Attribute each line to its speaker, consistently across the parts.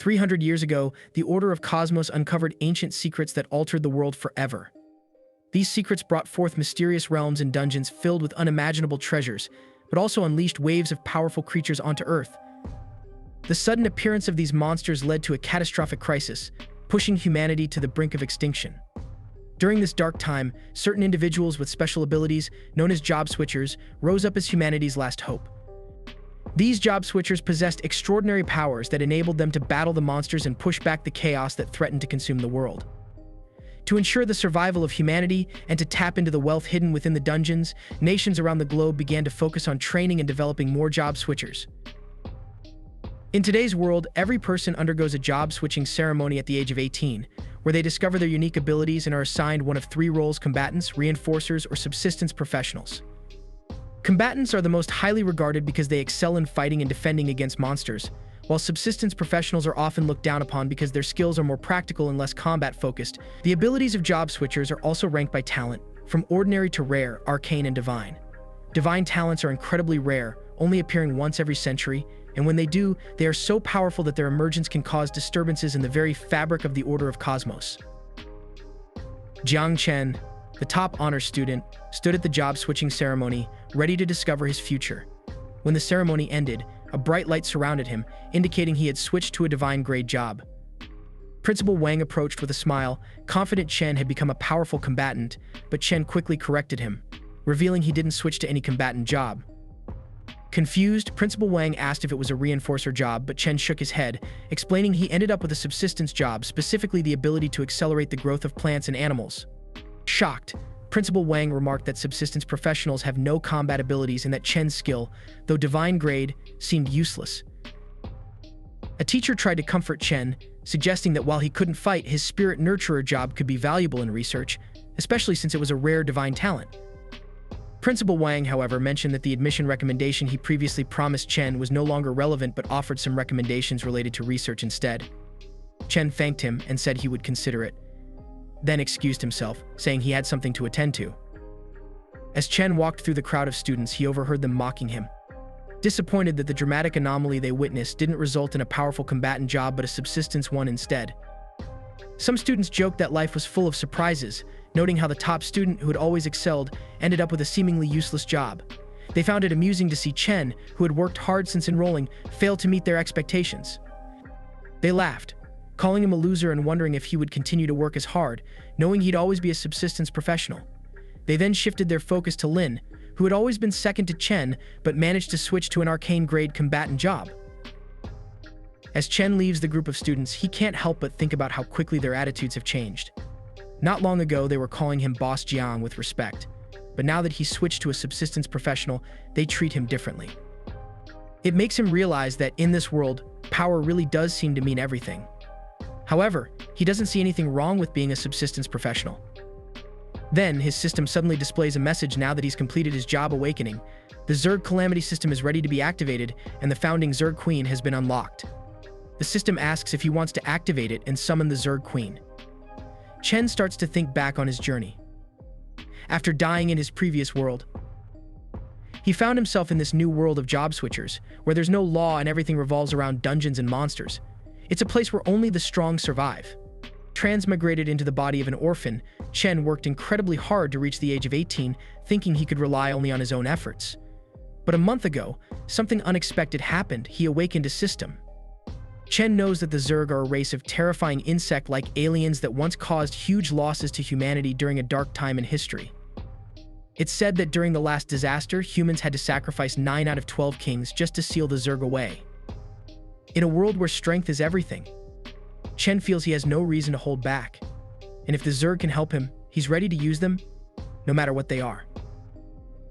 Speaker 1: 300 years ago, the Order of Cosmos uncovered ancient secrets that altered the world forever. These secrets brought forth mysterious realms and dungeons filled with unimaginable treasures, but also unleashed waves of powerful creatures onto Earth. The sudden appearance of these monsters led to a catastrophic crisis, pushing humanity to the brink of extinction. During this dark time, certain individuals with special abilities, known as job switchers, rose up as humanity's last hope. These job switchers possessed extraordinary powers that enabled them to battle the monsters and push back the chaos that threatened to consume the world. To ensure the survival of humanity and to tap into the wealth hidden within the dungeons, nations around the globe began to focus on training and developing more job switchers. In today's world, every person undergoes a job switching ceremony at the age of 18, where they discover their unique abilities and are assigned one of three roles: combatants, reinforcers, or subsistence professionals. Combatants are the most highly regarded because they excel in fighting and defending against monsters, while subsistence professionals are often looked down upon because their skills are more practical and less combat-focused. The abilities of job switchers are also ranked by talent, from ordinary to rare, arcane, and divine. Divine talents are incredibly rare, only appearing once every century, and when they do, they are so powerful that their emergence can cause disturbances in the very fabric of the Order of Cosmos. Jiang Chen, the top honors student, stood at the job-switching ceremony, ready to discover his future. When the ceremony ended, a bright light surrounded him, indicating he had switched to a divine-grade job. Principal Wang approached with a smile, confident Chen had become a powerful combatant, but Chen quickly corrected him, revealing he didn't switch to any combatant job. Confused, Principal Wang asked if it was a reinforcer job, but Chen shook his head, explaining he ended up with a subsistence job, specifically the ability to accelerate the growth of plants and animals. Shocked, Principal Wang remarked that subsistence professionals have no combat abilities and that Chen's skill, though divine grade, seemed useless. A teacher tried to comfort Chen, suggesting that while he couldn't fight, his spirit nurturer job could be valuable in research, especially since it was a rare divine talent. Principal Wang, however, mentioned that the admission recommendation he previously promised Chen was no longer relevant but offered some recommendations related to research instead. Chen thanked him and said he would consider it, then excused himself, saying he had something to attend to. As Chen walked through the crowd of students, he overheard them mocking him. Disappointed that the dramatic anomaly they witnessed didn't result in a powerful combatant job but a subsistence one instead. Some students joked that life was full of surprises, noting how the top student who had always excelled ended up with a seemingly useless job. They found it amusing to see Chen, who had worked hard since enrolling, fail to meet their expectations. They laughed, calling him a loser and wondering if he would continue to work as hard, knowing he'd always be a subsistence professional. They then shifted their focus to Lin, who had always been second to Chen but managed to switch to an arcane-grade combatant job. As Chen leaves the group of students, he can't help but think about how quickly their attitudes have changed. Not long ago, they were calling him Boss Jiang with respect, but now that he's switched to a subsistence professional, they treat him differently. It makes him realize that in this world, power really does seem to mean everything. However, he doesn't see anything wrong with being a subsistence professional. Then, his system suddenly displays a message now that he's completed his job awakening. The Zerg Calamity system is ready to be activated, and the founding Zerg Queen has been unlocked. The system asks if he wants to activate it and summon the Zerg Queen. Chen starts to think back on his journey. After dying in his previous world, he found himself in this new world of job switchers, where there's no law and everything revolves around dungeons and monsters. It's a place where only the strong survive. Transmigrated into the body of an orphan, Chen worked incredibly hard to reach the age of 18, thinking he could rely only on his own efforts. But a month ago, something unexpected happened. He awakened a system. Chen knows that the Zerg are a race of terrifying insect-like aliens that once caused huge losses to humanity during a dark time in history. It's said that during the last disaster, humans had to sacrifice 9 out of 12 kings just to seal the Zerg away. In a world where strength is everything, Chen feels he has no reason to hold back. And if the Zerg can help him, he's ready to use them, no matter what they are.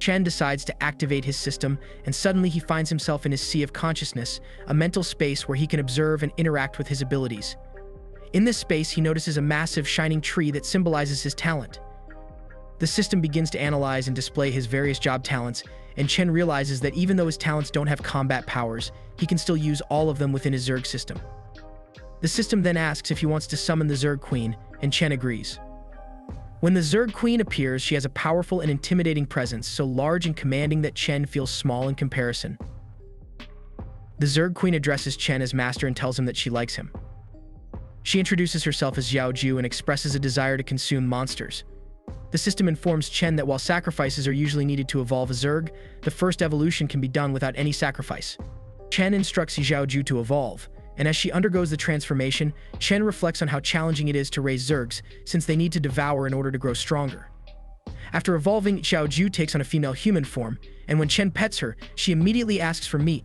Speaker 1: Chen decides to activate his system, and suddenly he finds himself in his sea of consciousness, a mental space where he can observe and interact with his abilities. In this space, he notices a massive shining tree that symbolizes his talent. The system begins to analyze and display his various job talents, and Chen realizes that even though his talents don't have combat powers, he can still use all of them within his Zerg system. The system then asks if he wants to summon the Zerg Queen, and Chen agrees. When the Zerg Queen appears, she has a powerful and intimidating presence, so large and commanding that Chen feels small in comparison. The Zerg Queen addresses Chen as master and tells him that she likes him. She introduces herself as Xiaoju and expresses a desire to consume monsters. The system informs Chen that while sacrifices are usually needed to evolve a Zerg, the first evolution can be done without any sacrifice. Chen instructs Xiaoju to evolve, and as she undergoes the transformation, Chen reflects on how challenging it is to raise Zergs, since they need to devour in order to grow stronger. After evolving, Xiaoju takes on a female human form, and when Chen pets her, she immediately asks for meat.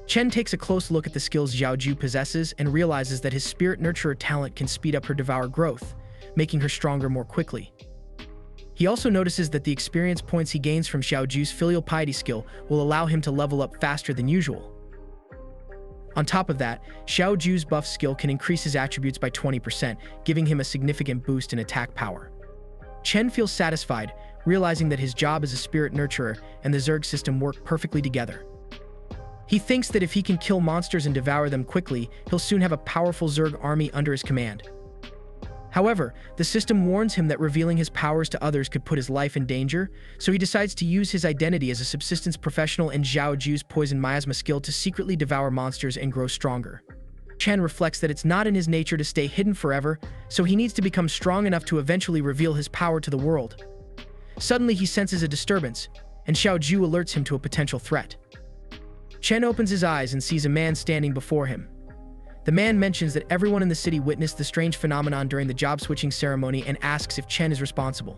Speaker 1: Chen takes a close look at the skills Xiaoju possesses and realizes that his spirit nurturer talent can speed up her devour growth, making her stronger more quickly. He also notices that the experience points he gains from Xiaoju's filial piety skill will allow him to level up faster than usual. On top of that, Xiaoju's buff skill can increase his attributes by 20%, giving him a significant boost in attack power. Chen feels satisfied, realizing that his job as a spirit nurturer and the Zerg system work perfectly together. He thinks that if he can kill monsters and devour them quickly, he'll soon have a powerful Zerg army under his command. However, the system warns him that revealing his powers to others could put his life in danger, so he decides to use his identity as a subsistence professional and Xiaoju's poison miasma skill to secretly devour monsters and grow stronger. Chen reflects that it's not in his nature to stay hidden forever, so he needs to become strong enough to eventually reveal his power to the world. Suddenly, he senses a disturbance, and Xiaoju alerts him to a potential threat. Chen opens his eyes and sees a man standing before him. The man mentions that everyone in the city witnessed the strange phenomenon during the job-switching ceremony and asks if Chen is responsible.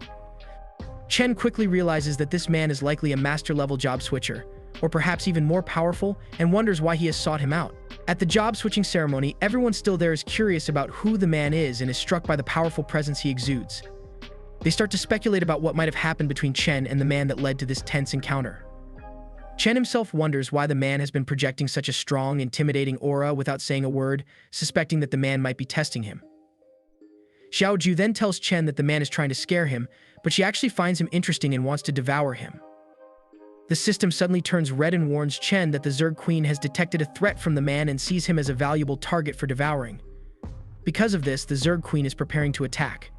Speaker 1: Chen quickly realizes that this man is likely a master-level job switcher, or perhaps even more powerful, and wonders why he has sought him out. At the job-switching ceremony, everyone still there is curious about who the man is and is struck by the powerful presence he exudes. They start to speculate about what might have happened between Chen and the man that led to this tense encounter. Chen himself wonders why the man has been projecting such a strong, intimidating aura without saying a word, suspecting that the man might be testing him. Xiaoju then tells Chen that the man is trying to scare him, but she actually finds him interesting and wants to devour him. The system suddenly turns red and warns Chen that the Zerg Queen has detected a threat from the man and sees him as a valuable target for devouring. Because of this, the Zerg Queen is preparing to attack.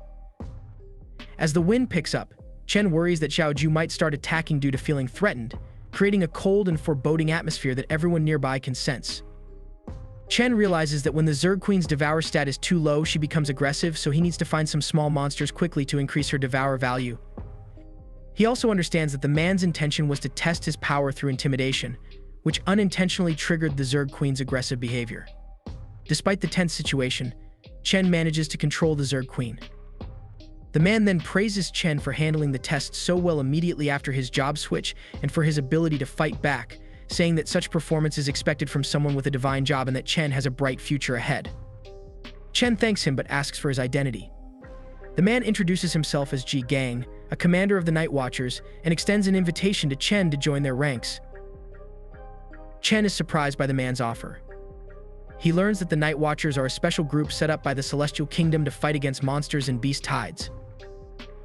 Speaker 1: As the wind picks up, Chen worries that Xiaoju might start attacking due to feeling threatened, creating a cold and foreboding atmosphere that everyone nearby can sense. Chen realizes that when the Zerg Queen's Devour stat is too low, she becomes aggressive, so he needs to find some small monsters quickly to increase her Devour value. He also understands that the man's intention was to test his power through intimidation, which unintentionally triggered the Zerg Queen's aggressive behavior. Despite the tense situation, Chen manages to control the Zerg Queen. The man then praises Chen for handling the test so well immediately after his job switch and for his ability to fight back, saying that such performance is expected from someone with a divine job and that Chen has a bright future ahead. Chen thanks him but asks for his identity. The man introduces himself as Ji Gang, a commander of the Night Watchers, and extends an invitation to Chen to join their ranks. Chen is surprised by the man's offer. He learns that the Night Watchers are a special group set up by the Celestial Kingdom to fight against monsters and beast tides.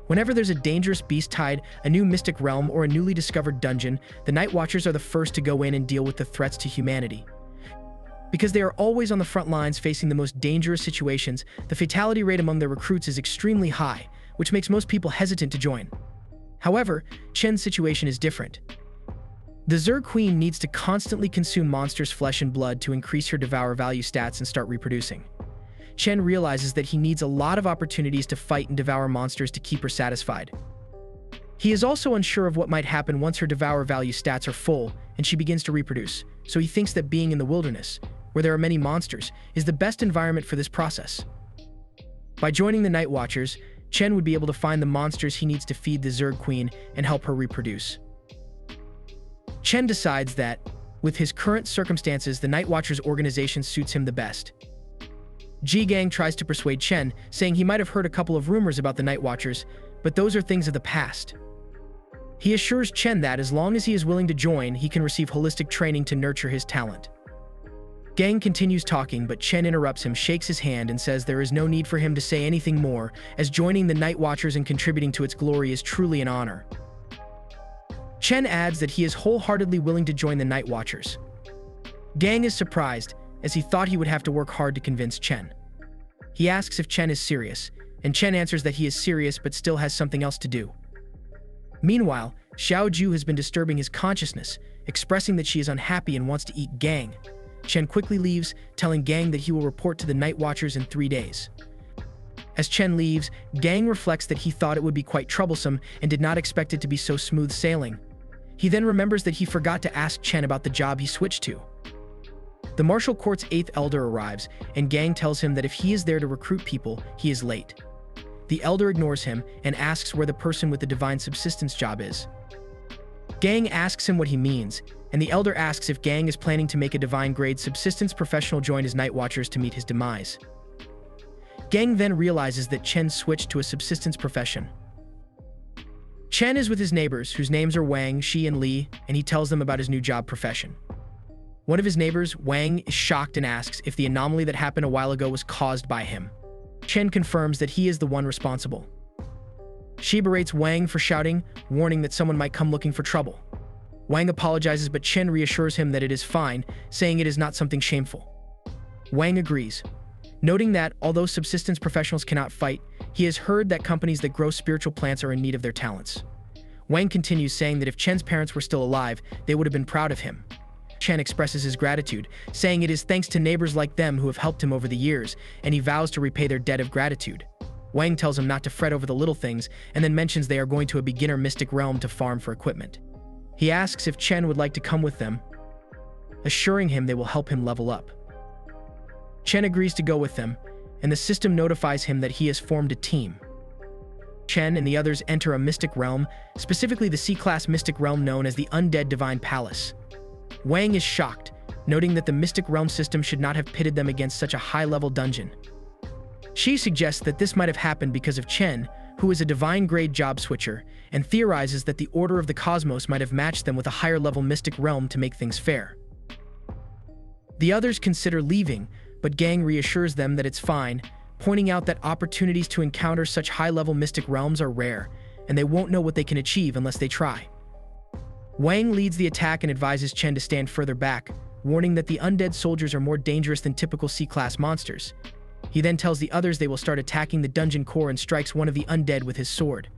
Speaker 1: Whenever there's a dangerous beast tide, a new mystic realm, or a newly discovered dungeon, the Night Watchers are the first to go in and deal with the threats to humanity. Because they are always on the front lines facing the most dangerous situations, the fatality rate among their recruits is extremely high, which makes most people hesitant to join. However, Chen's situation is different. The Zerg Queen needs to constantly consume monsters' flesh and blood to increase her Devour value stats and start reproducing. Chen realizes that he needs a lot of opportunities to fight and devour monsters to keep her satisfied. He is also unsure of what might happen once her Devour value stats are full and she begins to reproduce, so he thinks that being in the wilderness, where there are many monsters, is the best environment for this process. By joining the Night Watchers, Chen would be able to find the monsters he needs to feed the Zerg Queen and help her reproduce. Chen decides that, with his current circumstances, the Night Watchers organization suits him the best. Ji Gang tries to persuade Chen, saying he might have heard a couple of rumors about the Night Watchers, but those are things of the past. He assures Chen that as long as he is willing to join, he can receive holistic training to nurture his talent. Gang continues talking, but Chen interrupts him, shakes his hand, and says there is no need for him to say anything more, as joining the Night Watchers and contributing to its glory is truly an honor. Chen adds that he is wholeheartedly willing to join the Night Watchers. Gang is surprised, as he thought he would have to work hard to convince Chen. He asks if Chen is serious, and Chen answers that he is serious but still has something else to do. Meanwhile, Xiaoju has been disturbing his consciousness, expressing that she is unhappy and wants to eat Gang. Chen quickly leaves, telling Gang that he will report to the Night Watchers in 3 days. As Chen leaves, Gang reflects that he thought it would be quite troublesome and did not expect it to be so smooth sailing. He then remembers that he forgot to ask Chen about the job he switched to. The martial court's 8th elder arrives, and Gang tells him that if he is there to recruit people, he is late. The elder ignores him and asks where the person with the divine subsistence job is. Gang asks him what he means, and the elder asks if Gang is planning to make a divine grade subsistence professional join his Night Watchers to meet his demise. Gang then realizes that Chen switched to a subsistence profession. Chen is with his neighbors, whose names are Wang, Shi, and Li, and he tells them about his new job profession. One of his neighbors, Wang, is shocked and asks if the anomaly that happened a while ago was caused by him. Chen confirms that he is the one responsible. Shi berates Wang for shouting, warning that someone might come looking for trouble. Wang apologizes, but Chen reassures him that it is fine, saying it is not something shameful. Wang agrees, noting that, although subsistence professionals cannot fight, he has heard that companies that grow spiritual plants are in need of their talents. Wang continues, saying that if Chen's parents were still alive, they would have been proud of him. Chen expresses his gratitude, saying it is thanks to neighbors like them who have helped him over the years, and he vows to repay their debt of gratitude. Wang tells him not to fret over the little things, and then mentions they are going to a beginner mystic realm to farm for equipment. He asks if Chen would like to come with them, assuring him they will help him level up. Chen agrees to go with them, and the system notifies him that he has formed a team. Chen and the others enter a mystic realm, specifically the C-class mystic realm known as the Undead Divine Palace. Wang is shocked, noting that the mystic realm system should not have pitted them against such a high-level dungeon. She suggests that this might have happened because of Chen, who is a divine-grade job switcher, and theorizes that the Order of the Cosmos might have matched them with a higher-level mystic realm to make things fair. The others consider leaving, but Gang reassures them that it's fine, pointing out that opportunities to encounter such high-level mystic realms are rare, and they won't know what they can achieve unless they try. Wang leads the attack and advises Chen to stand further back, warning that the undead soldiers are more dangerous than typical C-class monsters. He then tells the others they will start attacking the dungeon core and strikes one of the undead with his sword.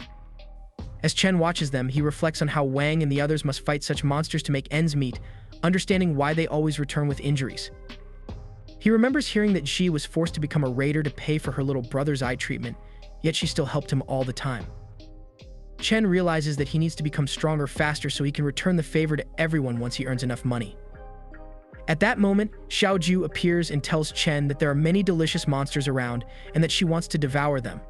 Speaker 1: As Chen watches them, he reflects on how Wang and the others must fight such monsters to make ends meet, understanding why they always return with injuries. He remembers hearing that Xi was forced to become a raider to pay for her little brother's eye treatment, yet she still helped him all the time. Chen realizes that he needs to become stronger faster so he can return the favor to everyone once he earns enough money. At that moment, Xiaoju appears and tells Chen that there are many delicious monsters around and that she wants to devour them.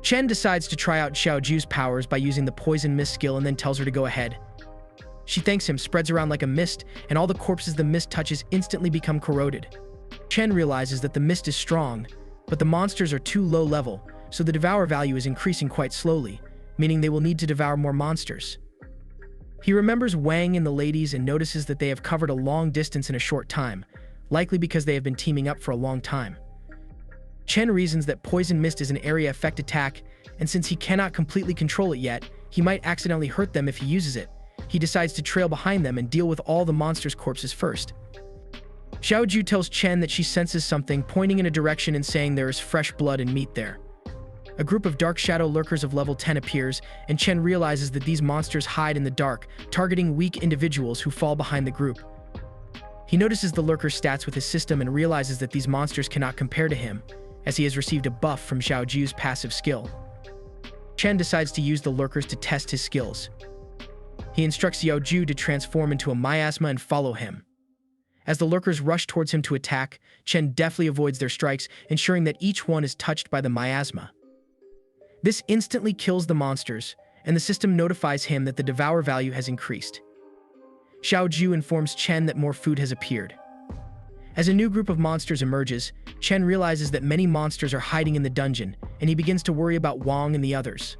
Speaker 1: Chen decides to try out Xiaoju's powers by using the poison mist skill and then tells her to go ahead. She thanks him, spreads around like a mist, and all the corpses the mist touches instantly become corroded. Chen realizes that the mist is strong, but the monsters are too low level, so the devour value is increasing quite slowly, meaning they will need to devour more monsters. He remembers Wang and the ladies and notices that they have covered a long distance in a short time, likely because they have been teaming up for a long time. Chen reasons that poison mist is an area effect attack, and since he cannot completely control it yet, he might accidentally hurt them if he uses it. He decides to trail behind them and deal with all the monsters' corpses first. Xiaoju tells Chen that she senses something, pointing in a direction and saying there is fresh blood and meat there. A group of dark shadow lurkers of level 10 appears, and Chen realizes that these monsters hide in the dark, targeting weak individuals who fall behind the group. He notices the lurkers' stats with his system and realizes that these monsters cannot compare to him, as he has received a buff from Xiaoju's passive skill. Chen decides to use the lurkers to test his skills. He instructs Xiaoju to transform into a miasma and follow him. As the lurkers rush towards him to attack, Chen deftly avoids their strikes, ensuring that each one is touched by the miasma. This instantly kills the monsters, and the system notifies him that the devour value has increased. Xiaoju informs Chen that more food has appeared. As a new group of monsters emerges, Chen realizes that many monsters are hiding in the dungeon, and he begins to worry about Wang and the others.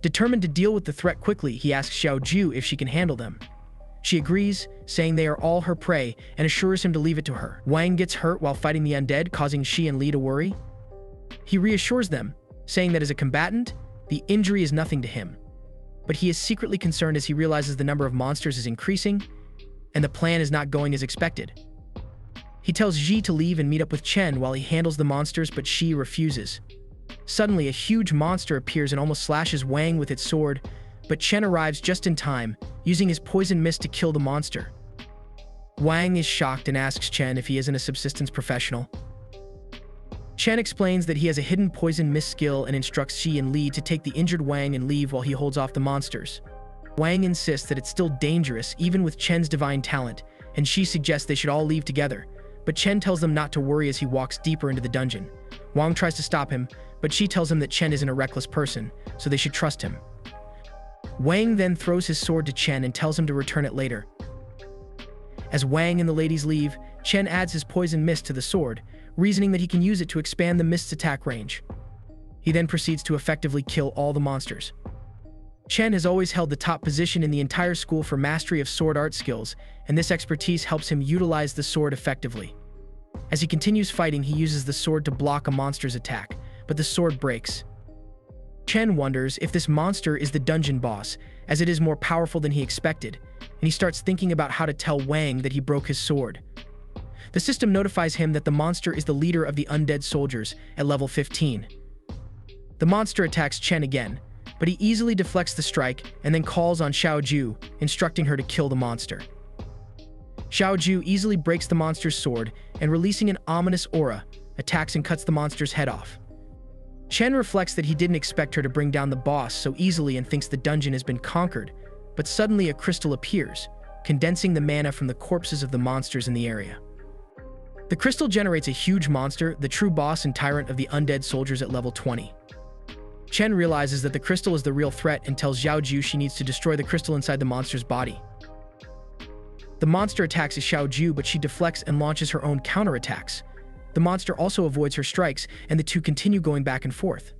Speaker 1: Determined to deal with the threat quickly, he asks Xiaoju if she can handle them. She agrees, saying they are all her prey, and assures him to leave it to her. Wang gets hurt while fighting the undead, causing Shi and Li to worry. He reassures them, saying that as a combatant, the injury is nothing to him. But he is secretly concerned as he realizes the number of monsters is increasing, and the plan is not going as expected. He tells Xi to leave and meet up with Chen while he handles the monsters, but Xi refuses. Suddenly, a huge monster appears and almost slashes Wang with its sword, but Chen arrives just in time, using his poison mist to kill the monster. Wang is shocked and asks Chen if he isn't a subsistence professional. Chen explains that he has a hidden poison mist skill and instructs Shi and Li to take the injured Wang and leave while he holds off the monsters. Wang insists that it's still dangerous even with Chen's divine talent, and Shi suggests they should all leave together, but Chen tells them not to worry as he walks deeper into the dungeon. Wang tries to stop him, but Shi tells him that Chen isn't a reckless person, so they should trust him. Wang then throws his sword to Chen and tells him to return it later. As Wang and the ladies leave, Chen adds his poison mist to the sword, reasoning that he can use it to expand the mist's attack range. He then proceeds to effectively kill all the monsters. Chen has always held the top position in the entire school for mastery of sword art skills, and this expertise helps him utilize the sword effectively. As he continues fighting, he uses the sword to block a monster's attack, but the sword breaks. Chen wonders if this monster is the dungeon boss, as it is more powerful than he expected, and he starts thinking about how to tell Wang that he broke his sword. The system notifies him that the monster is the leader of the undead soldiers at level 15. The monster attacks Chen again, but he easily deflects the strike and then calls on Xiaoju, instructing her to kill the monster. Xiaoju easily breaks the monster's sword and, releasing an ominous aura, attacks and cuts the monster's head off. Chen reflects that he didn't expect her to bring down the boss so easily and thinks the dungeon has been conquered, but suddenly a crystal appears, condensing the mana from the corpses of the monsters in the area. The crystal generates a huge monster, the true boss and tyrant of the undead soldiers at level 20. Chen realizes that the crystal is the real threat and tells Xiaoju she needs to destroy the crystal inside the monster's body. The monster attacks Xiaoju, but she deflects and launches her own counterattacks. The monster also avoids her strikes, and the two continue going back and forth.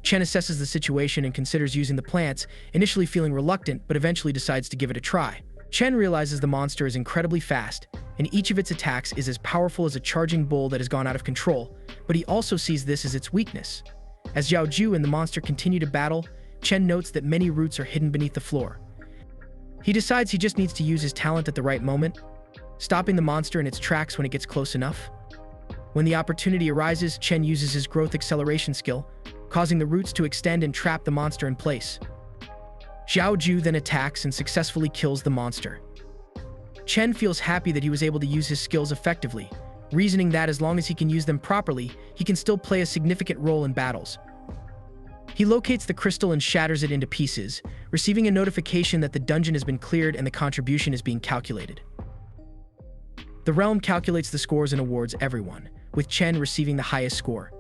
Speaker 1: Chen assesses the situation and considers using the plants, initially feeling reluctant, but eventually decides to give it a try. Chen realizes the monster is incredibly fast, and each of its attacks is as powerful as a charging bull that has gone out of control, but he also sees this as its weakness. As Xiaoju and the monster continue to battle, Chen notes that many roots are hidden beneath the floor. He decides he just needs to use his talent at the right moment, stopping the monster in its tracks when it gets close enough. When the opportunity arises, Chen uses his growth acceleration skill, causing the roots to extend and trap the monster in place. Xiaoju then attacks and successfully kills the monster. Chen feels happy that he was able to use his skills effectively, reasoning that as long as he can use them properly, he can still play a significant role in battles. He locates the crystal and shatters it into pieces, receiving a notification that the dungeon has been cleared and the contribution is being calculated. The realm calculates the scores and awards everyone, with Chen receiving the highest score.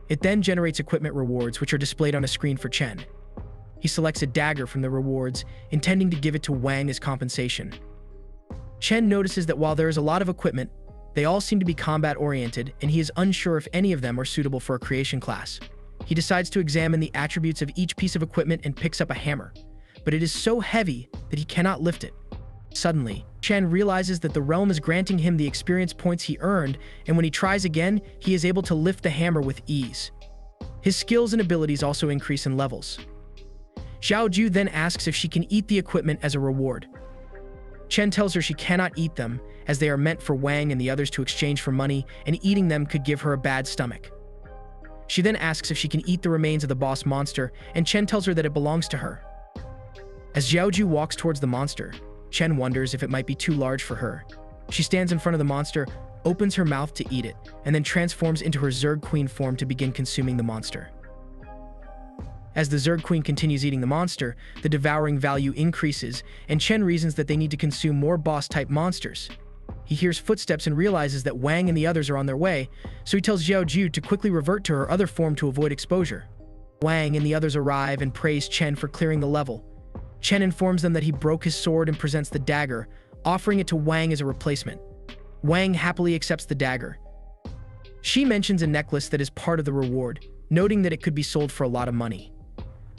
Speaker 1: It then generates equipment rewards, which are displayed on a screen for Chen. He selects a dagger from the rewards, intending to give it to Wang as compensation. Chen notices that while there is a lot of equipment, they all seem to be combat-oriented, and he is unsure if any of them are suitable for a creation class. He decides to examine the attributes of each piece of equipment and picks up a hammer, but it is so heavy that he cannot lift it. Suddenly, Chen realizes that the realm is granting him the experience points he earned, and when he tries again, he is able to lift the hammer with ease. His skills and abilities also increase in levels. Xiaoju then asks if she can eat the equipment as a reward. Chen tells her she cannot eat them, as they are meant for Wang and the others to exchange for money, and eating them could give her a bad stomach. She then asks if she can eat the remains of the boss monster, and Chen tells her that it belongs to her. As Xiaoju walks towards the monster, Chen wonders if it might be too large for her. She stands in front of the monster, opens her mouth to eat it, and then transforms into her Zerg Queen form to begin consuming the monster. As the Zerg Queen continues eating the monster, the devouring value increases, and Chen reasons that they need to consume more boss-type monsters. He hears footsteps and realizes that Wang and the others are on their way, so he tells Xiaoju to quickly revert to her other form to avoid exposure. Wang and the others arrive and praise Chen for clearing the level. Chen informs them that he broke his sword and presents the dagger, offering it to Wang as a replacement. Wang happily accepts the dagger. She mentions a necklace that is part of the reward, noting that it could be sold for a lot of money.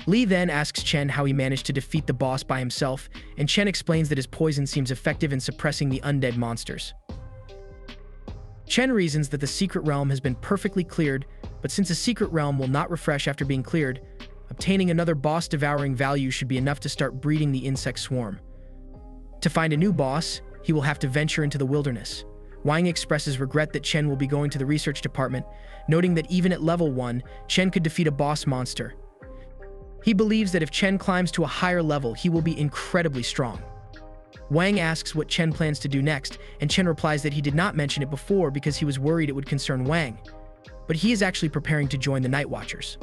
Speaker 1: Li then asks Chen how he managed to defeat the boss by himself, and Chen explains that his poison seems effective in suppressing the undead monsters. Chen reasons that the secret realm has been perfectly cleared, but since a secret realm will not refresh after being cleared, obtaining another boss-devouring value should be enough to start breeding the insect swarm. To find a new boss, he will have to venture into the wilderness. Wang expresses regret that Chen will be going to the research department, noting that even at level 1, Chen could defeat a boss monster. He believes that if Chen climbs to a higher level, he will be incredibly strong. Wang asks what Chen plans to do next, and Chen replies that he did not mention it before because he was worried it would concern Wang, but he is actually preparing to join the Night Watchers.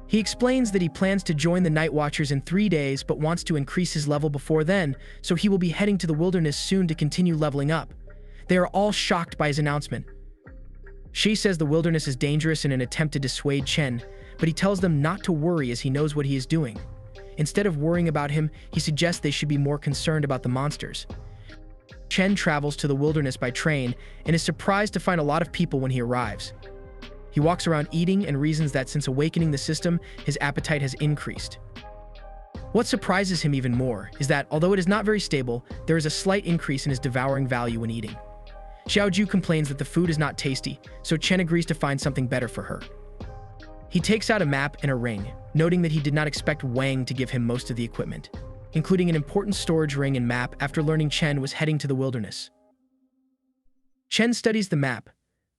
Speaker 1: He explains that he plans to join the Night Watchers in 3 days but wants to increase his level before then, so he will be heading to the wilderness soon to continue leveling up. They are all shocked by his announcement. Shi says the wilderness is dangerous in an attempt to dissuade Chen, but he tells them not to worry as he knows what he is doing. Instead of worrying about him, he suggests they should be more concerned about the monsters. Chen travels to the wilderness by train and is surprised to find a lot of people when he arrives. He walks around eating and reasons that since awakening the system, his appetite has increased. What surprises him even more is that, although it is not very stable, there is a slight increase in his devouring value when eating. Xiaoju complains that the food is not tasty, so Chen agrees to find something better for her. He takes out a map and a ring, noting that he did not expect Wang to give him most of the equipment, including an important storage ring and map after learning Chen was heading to the wilderness. Chen studies the map,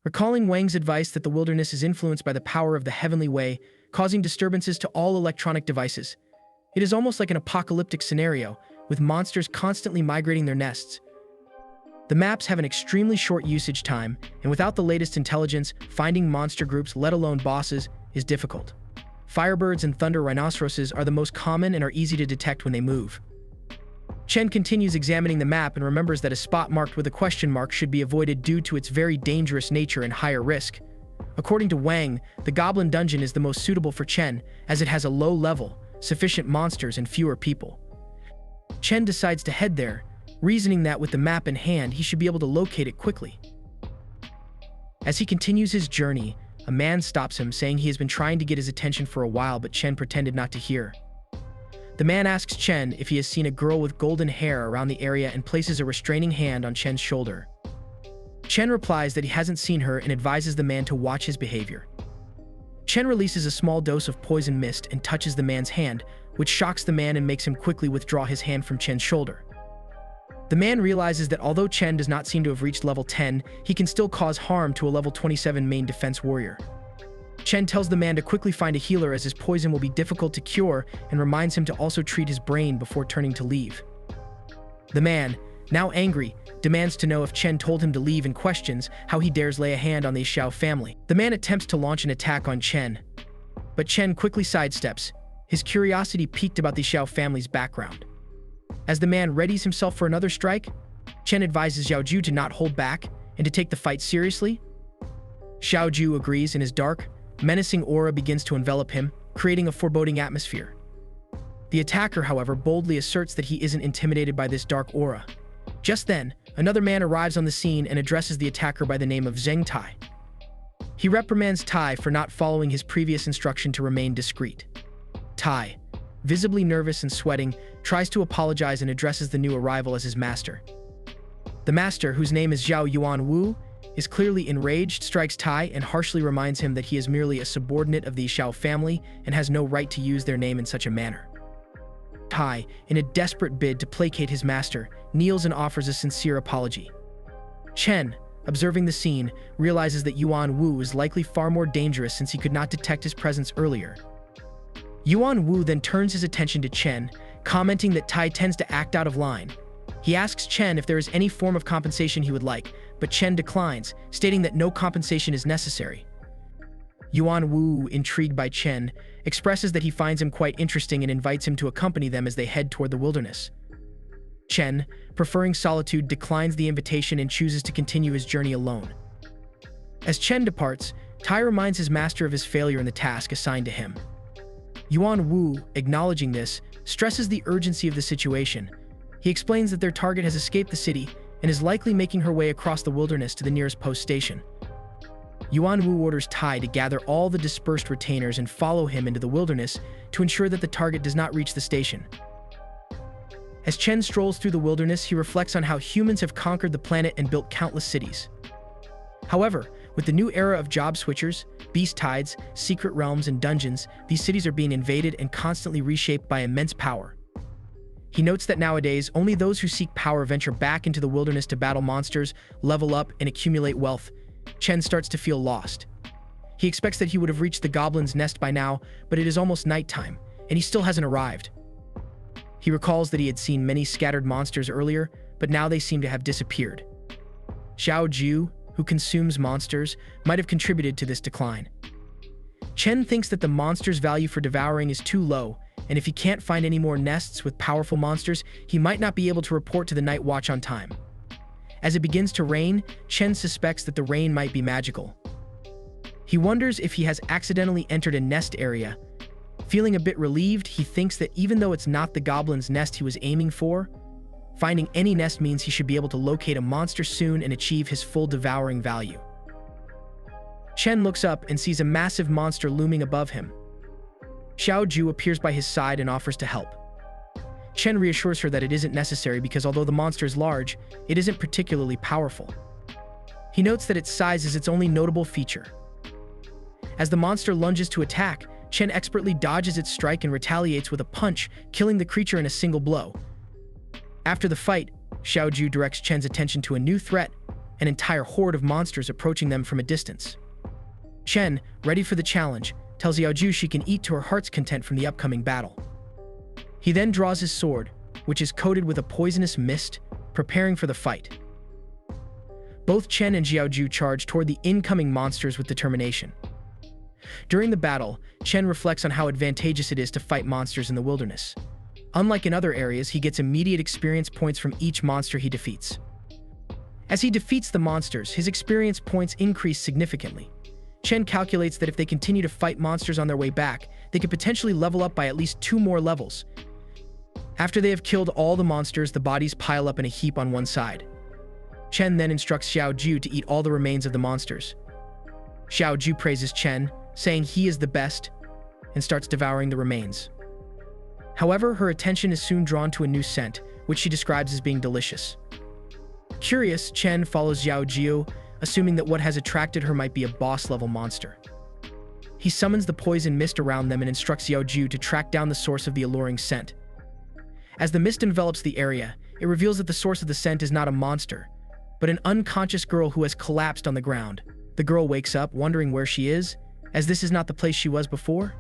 Speaker 1: recalling Wang's advice that the wilderness is influenced by the power of the heavenly way, causing disturbances to all electronic devices. It is almost like an apocalyptic scenario, with monsters constantly migrating their nests. The maps have an extremely short usage time, and without the latest intelligence, finding monster groups, let alone bosses, is difficult. Firebirds and thunder rhinoceroses are the most common and are easy to detect when they move. Chen continues examining the map and remembers that a spot marked with a question mark should be avoided due to its very dangerous nature and higher risk. According to Wang, the Goblin Dungeon is the most suitable for Chen, as it has a low level, sufficient monsters, and fewer people. Chen decides to head there, reasoning that with the map in hand, he should be able to locate it quickly. As he continues his journey, a man stops him, saying he has been trying to get his attention for a while, but Chen pretended not to hear. The man asks Chen if he has seen a girl with golden hair around the area and places a restraining hand on Chen's shoulder. Chen replies that he hasn't seen her and advises the man to watch his behavior. Chen releases a small dose of poison mist and touches the man's hand, which shocks the man and makes him quickly withdraw his hand from Chen's shoulder. The man realizes that although Chen does not seem to have reached level 10, he can still cause harm to a level 27 main defense warrior. Chen tells the man to quickly find a healer as his poison will be difficult to cure and reminds him to also treat his brain before turning to leave. The man, now angry, demands to know if Chen told him to leave and questions how he dares lay a hand on the Xiao family. The man attempts to launch an attack on Chen, but Chen quickly sidesteps, his curiosity piqued about the Xiao family's background. As the man readies himself for another strike, Chen advises Xiaoju to not hold back and to take the fight seriously. Xiaoju agrees and his dark, menacing aura begins to envelop him, creating a foreboding atmosphere. The attacker, however, boldly asserts that he isn't intimidated by this dark aura. Just then, another man arrives on the scene and addresses the attacker by the name of Zheng Tai. He reprimands Tai for not following his previous instruction to remain discreet. Tai, visibly nervous and sweating, tries to apologize and addresses the new arrival as his master. The master, whose name is Zhao Yuan Wu, is clearly enraged, strikes Tai, and harshly reminds him that he is merely a subordinate of the Xiao family and has no right to use their name in such a manner. Tai, in a desperate bid to placate his master, kneels and offers a sincere apology. Chen, observing the scene, realizes that Yuan Wu is likely far more dangerous since he could not detect his presence earlier. Yuan Wu then turns his attention to Chen, commenting that Tai tends to act out of line. He asks Chen if there is any form of compensation he would like, but Chen declines, stating that no compensation is necessary. Yuan Wu, intrigued by Chen, expresses that he finds him quite interesting and invites him to accompany them as they head toward the wilderness. Chen, preferring solitude, declines the invitation and chooses to continue his journey alone. As Chen departs, Tai reminds his master of his failure in the task assigned to him. Yuan Wu, acknowledging this, stresses the urgency of the situation. He explains that their target has escaped the city and is likely making her way across the wilderness to the nearest post station. Yuan Wu orders Tai to gather all the dispersed retainers and follow him into the wilderness to ensure that the target does not reach the station. As Chen strolls through the wilderness, he reflects on how humans have conquered the planet and built countless cities. However, with the new era of job switchers, beast tides, secret realms, and dungeons, these cities are being invaded and constantly reshaped by immense power. He notes that nowadays, only those who seek power venture back into the wilderness to battle monsters, level up, and accumulate wealth. Chen starts to feel lost. He expects that he would have reached the goblin's nest by now, but it is almost nighttime, and he still hasn't arrived. He recalls that he had seen many scattered monsters earlier, but now they seem to have disappeared. Xiaoju, who consumes monsters, might have contributed to this decline. Chen thinks that the monster's value for devouring is too low, and if he can't find any more nests with powerful monsters, he might not be able to report to the Night Watch on time. As it begins to rain, Chen suspects that the rain might be magical. He wonders if he has accidentally entered a nest area. Feeling a bit relieved, he thinks that even though it's not the goblin's nest he was aiming for, finding any nest means he should be able to locate a monster soon and achieve his full devouring value. Chen looks up and sees a massive monster looming above him. Xiaoju appears by his side and offers to help. Chen reassures her that it isn't necessary because although the monster is large, it isn't particularly powerful. He notes that its size is its only notable feature. As the monster lunges to attack, Chen expertly dodges its strike and retaliates with a punch, killing the creature in a single blow. After the fight, Xiaoju directs Chen's attention to a new threat, an entire horde of monsters approaching them from a distance. Chen, ready for the challenge, tells Xiaoju she can eat to her heart's content from the upcoming battle. He then draws his sword, which is coated with a poisonous mist, preparing for the fight. Both Chen and Xiaoju charge toward the incoming monsters with determination. During the battle, Chen reflects on how advantageous it is to fight monsters in the wilderness. Unlike in other areas, he gets immediate experience points from each monster he defeats. As he defeats the monsters, his experience points increase significantly. Chen calculates that if they continue to fight monsters on their way back, they could potentially level up by at least 2 more levels. After they have killed all the monsters, the bodies pile up in a heap on one side. Chen then instructs Xiaoju to eat all the remains of the monsters. Xiaoju praises Chen, saying he is the best, and starts devouring the remains. However, her attention is soon drawn to a new scent, which she describes as being delicious. Curious, Chen follows Xiaoju, assuming that what has attracted her might be a boss-level monster. He summons the poison mist around them and instructs Xiaoju to track down the source of the alluring scent. As the mist envelops the area, it reveals that the source of the scent is not a monster, but an unconscious girl who has collapsed on the ground. The girl wakes up, wondering where she is, as this is not the place she was before.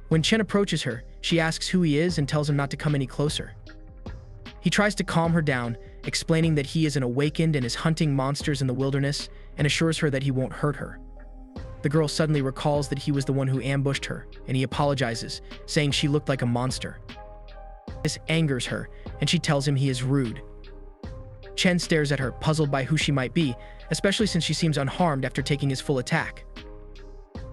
Speaker 1: When Chen approaches her, she asks who he is and tells him not to come any closer. He tries to calm her down, explaining that he is an awakened and is hunting monsters in the wilderness, and assures her that he won't hurt her. The girl suddenly recalls that he was the one who ambushed her, and he apologizes, saying she looked like a monster. This angers her, and she tells him he is rude. Chen stares at her, puzzled by who she might be, especially since she seems unharmed after taking his full attack.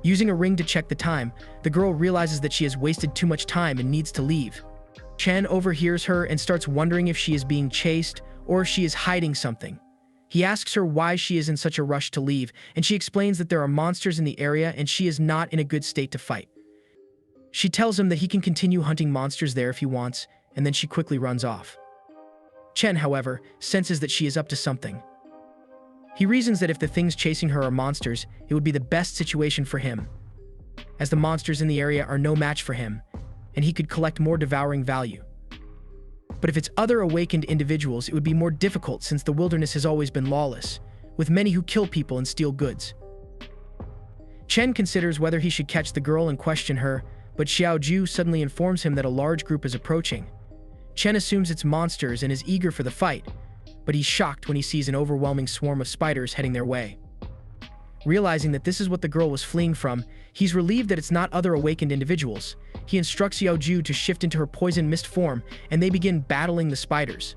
Speaker 1: Using a ring to check the time, the girl realizes that she has wasted too much time and needs to leave. Chen overhears her and starts wondering if she is being chased or if she is hiding something. He asks her why she is in such a rush to leave, and she explains that there are monsters in the area and she is not in a good state to fight. She tells him that he can continue hunting monsters there if he wants, and then she quickly runs off. Chen, however, senses that she is up to something. He reasons that if the things chasing her are monsters, it would be the best situation for him, as the monsters in the area are no match for him, and he could collect more devouring value. But if it's other awakened individuals, it would be more difficult since the wilderness has always been lawless, with many who kill people and steal goods. Chen considers whether he should catch the girl and question her, but Xiaoju suddenly informs him that a large group is approaching. Chen assumes it's monsters and is eager for the fight, but he's shocked when he sees an overwhelming swarm of spiders heading their way. Realizing that this is what the girl was fleeing from, he's relieved that it's not other awakened individuals. He instructs Xiaoju to shift into her poison mist form, and they begin battling the spiders.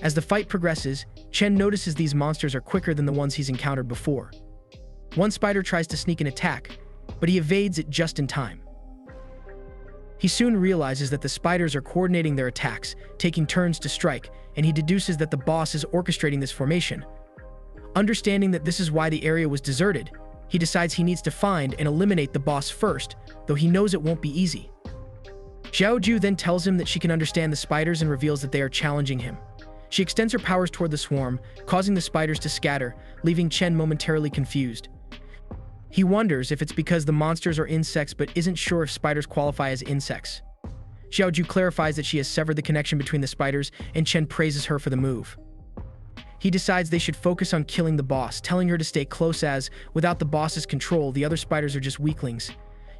Speaker 1: As the fight progresses, Chen notices these monsters are quicker than the ones he's encountered before. One spider tries to sneak an attack, but he evades it just in time. He soon realizes that the spiders are coordinating their attacks, taking turns to strike, and he deduces that the boss is orchestrating this formation. Understanding that this is why the area was deserted, he decides he needs to find and eliminate the boss first, though he knows it won't be easy. Xiaoju then tells him that she can understand the spiders and reveals that they are challenging him. She extends her powers toward the swarm, causing the spiders to scatter, leaving Chen momentarily confused. He wonders if it's because the monsters are insects but isn't sure if spiders qualify as insects. Xiaoju clarifies that she has severed the connection between the spiders, and Chen praises her for the move. He decides they should focus on killing the boss, telling her to stay close as, without the boss's control, the other spiders are just weaklings.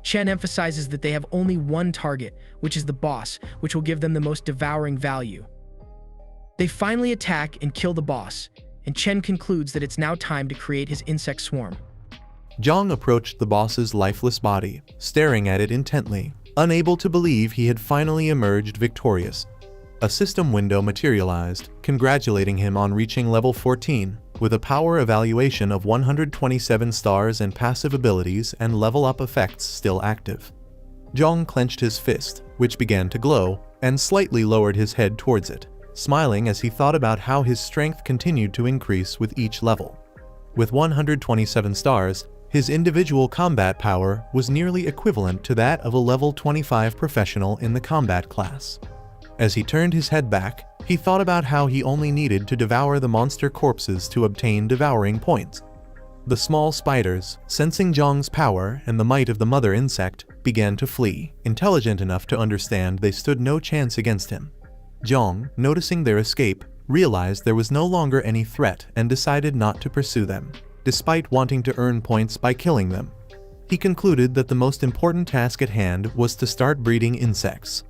Speaker 1: Chen emphasizes that they have only one target, which is the boss, which will give them the most devouring value. They finally attack and kill the boss, and Chen concludes that it's now time to create his insect swarm.
Speaker 2: Zhang approached the boss's lifeless body, staring at it intently, unable to believe he had finally emerged victorious. A system window materialized, congratulating him on reaching level 14, with a power evaluation of 127 stars and passive abilities and level-up effects still active. Zhang clenched his fist, which began to glow, and slightly lowered his head towards it, smiling as he thought about how his strength continued to increase with each level. With 127 stars, his individual combat power was nearly equivalent to that of a level 25 professional in the combat class. As he turned his head back, he thought about how he only needed to devour the monster corpses to obtain devouring points. The small spiders, sensing Zhang's power and the might of the mother insect, began to flee, intelligent enough to understand they stood no chance against him. Zhang, noticing their escape, realized there was no longer any threat and decided not to pursue them, despite wanting to earn points by killing them. He concluded that the most important task at hand was to start breeding insects.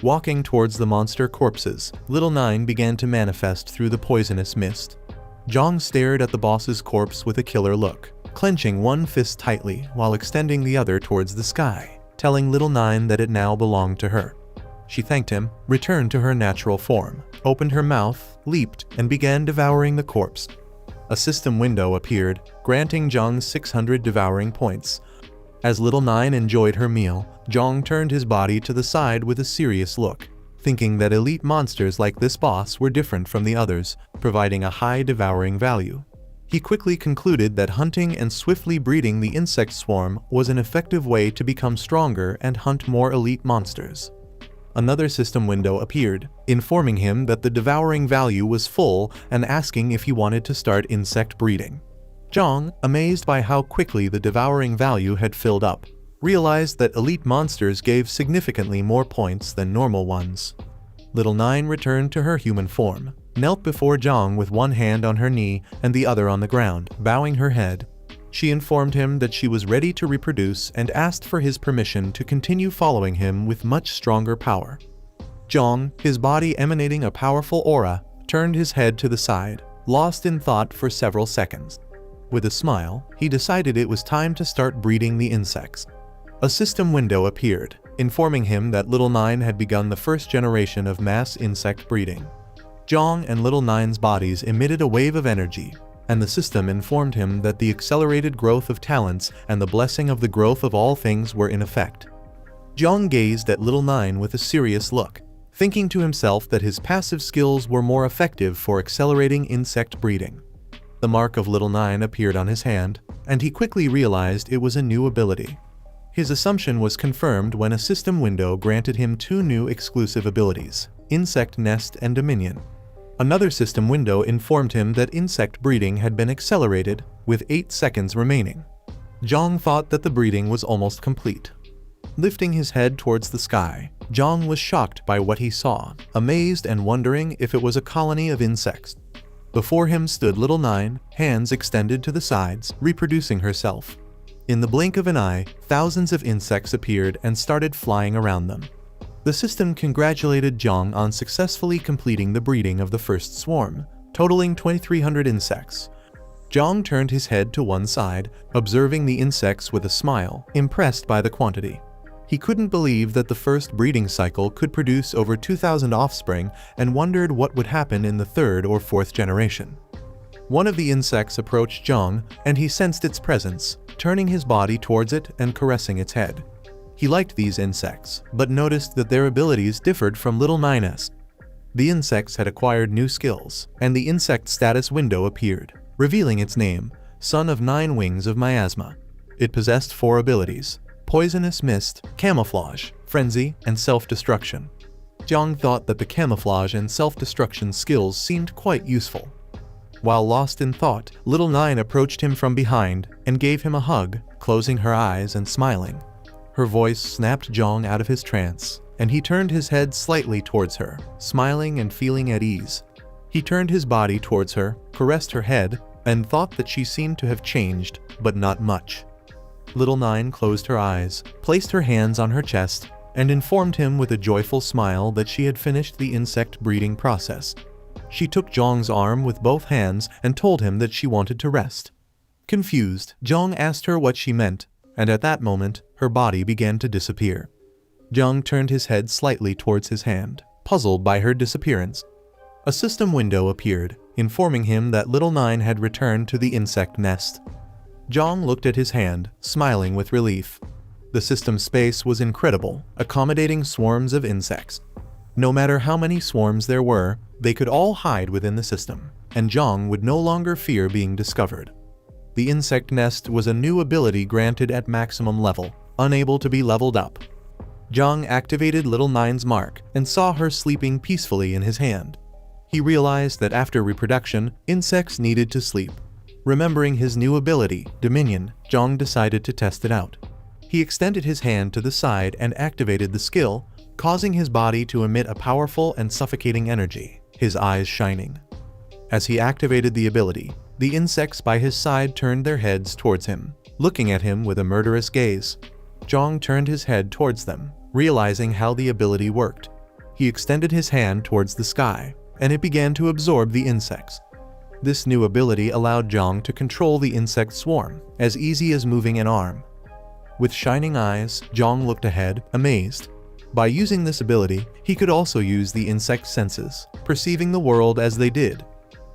Speaker 2: Walking towards the monster corpses, Little Nine began to manifest through the poisonous mist. Zhang stared at the boss's corpse with a killer look, clenching one fist tightly while extending the other towards the sky, telling Little Nine that it now belonged to her. She thanked him, returned to her natural form, opened her mouth, leaped, and began devouring the corpse. A system window appeared, granting Zhang 600 devouring points. As Little Nine enjoyed her meal, Zhang turned his body to the side with a serious look, thinking that elite monsters like this boss were different from the others, providing a high devouring value. He quickly concluded that hunting and swiftly breeding the insect swarm was an effective way to become stronger and hunt more elite monsters. Another system window appeared, informing him that the devouring value was full and asking if he wanted to start insect breeding. Zhang, amazed by how quickly the devouring value had filled up, realized that elite monsters gave significantly more points than normal ones. Little Nine returned to her human form, knelt before Zhang with one hand on her knee and the other on the ground, bowing her head. She informed him that she was ready to reproduce and asked for his permission to continue following him with much stronger power. Zhang, his body emanating a powerful aura, turned his head to the side, lost in thought for several seconds. With a smile, he decided it was time to start breeding the insects. A system window appeared, informing him that Little Nine had begun the first generation of mass insect breeding. Zhang and Little Nine's bodies emitted a wave of energy, and the system informed him that the accelerated growth of talents and the blessing of the growth of all things were in effect. Zhang gazed at Little Nine with a serious look, thinking to himself that his passive skills were more effective for accelerating insect breeding. The mark of Little Nine appeared on his hand, and he quickly realized it was a new ability. His assumption was confirmed when a system window granted him two new exclusive abilities, Insect Nest and Dominion. Another system window informed him that insect breeding had been accelerated, with 8 seconds remaining. Zhang thought that the breeding was almost complete. Lifting his head towards the sky, Zhang was shocked by what he saw, amazed and wondering if it was a colony of insects. Before him stood Little Nine, hands extended to the sides, reproducing herself. In the blink of an eye, thousands of insects appeared and started flying around them. The system congratulated Zhang on successfully completing the breeding of the first swarm, totaling 2,300 insects. Zhang turned his head to one side, observing the insects with a smile, impressed by the quantity. He couldn't believe that the first breeding cycle could produce over 2,000 offspring and wondered what would happen in the third or fourth generation. One of the insects approached Zhang, and he sensed its presence, turning his body towards it and caressing its head. He liked these insects, but noticed that their abilities differed from Little Nine's. The insects had acquired new skills, and the insect status window appeared, revealing its name, Son of 9 Wings of Miasma. It possessed 4 abilities: Poisonous Mist, Camouflage, Frenzy, and Self-Destruction. Zhang thought that the camouflage and self-destruction skills seemed quite useful. While lost in thought, Little Nine approached him from behind and gave him a hug, closing her eyes and smiling. Her voice snapped Zhang out of his trance, and he turned his head slightly towards her, smiling and feeling at ease. He turned his body towards her, caressed her head, and thought that she seemed to have changed, but not much. Little Nine closed her eyes, placed her hands on her chest, and informed him with a joyful smile that she had finished the insect breeding process. She took Zhang's arm with both hands and told him that she wanted to rest. Confused, Zhang asked her what she meant, and at that moment, her body began to disappear. Zhang turned his head slightly towards his hand, puzzled by her disappearance. A system window appeared, informing him that Little Nine had returned to the insect nest. Zhang looked at his hand, smiling with relief. The system space was incredible, accommodating swarms of insects. No matter how many swarms there were, they could all hide within the system, and Zhang would no longer fear being discovered. The insect nest was a new ability granted at maximum level, unable to be leveled up. Zhang activated Little Nine's mark and saw her sleeping peacefully in his hand. He realized that after reproduction, insects needed to sleep. Remembering his new ability, Dominion, Zhang decided to test it out. He extended his hand to the side and activated the skill, causing his body to emit a powerful and suffocating energy, his eyes shining. As he activated the ability, the insects by his side turned their heads towards him, looking at him with a murderous gaze. Zhang turned his head towards them, realizing how the ability worked. He extended his hand towards the sky, and it began to absorb the insects. This new ability allowed Zhang to control the insect swarm, as easy as moving an arm. With shining eyes, Zhang looked ahead, amazed. By using this ability, he could also use the insect senses, perceiving the world as they did.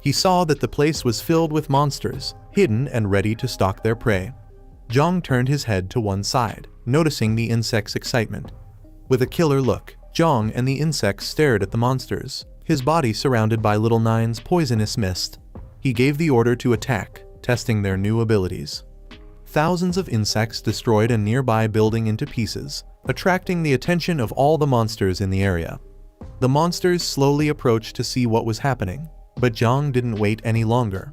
Speaker 2: He saw that the place was filled with monsters, hidden and ready to stalk their prey. Zhang turned his head to one side, noticing the insects' excitement. With a killer look, Zhang and the insects stared at the monsters, his body surrounded by Little Nine's poisonous mist. He gave the order to attack, testing their new abilities. Thousands of insects destroyed a nearby building into pieces, attracting the attention of all the monsters in the area. The monsters slowly approached to see what was happening, but Zhang didn't wait any longer.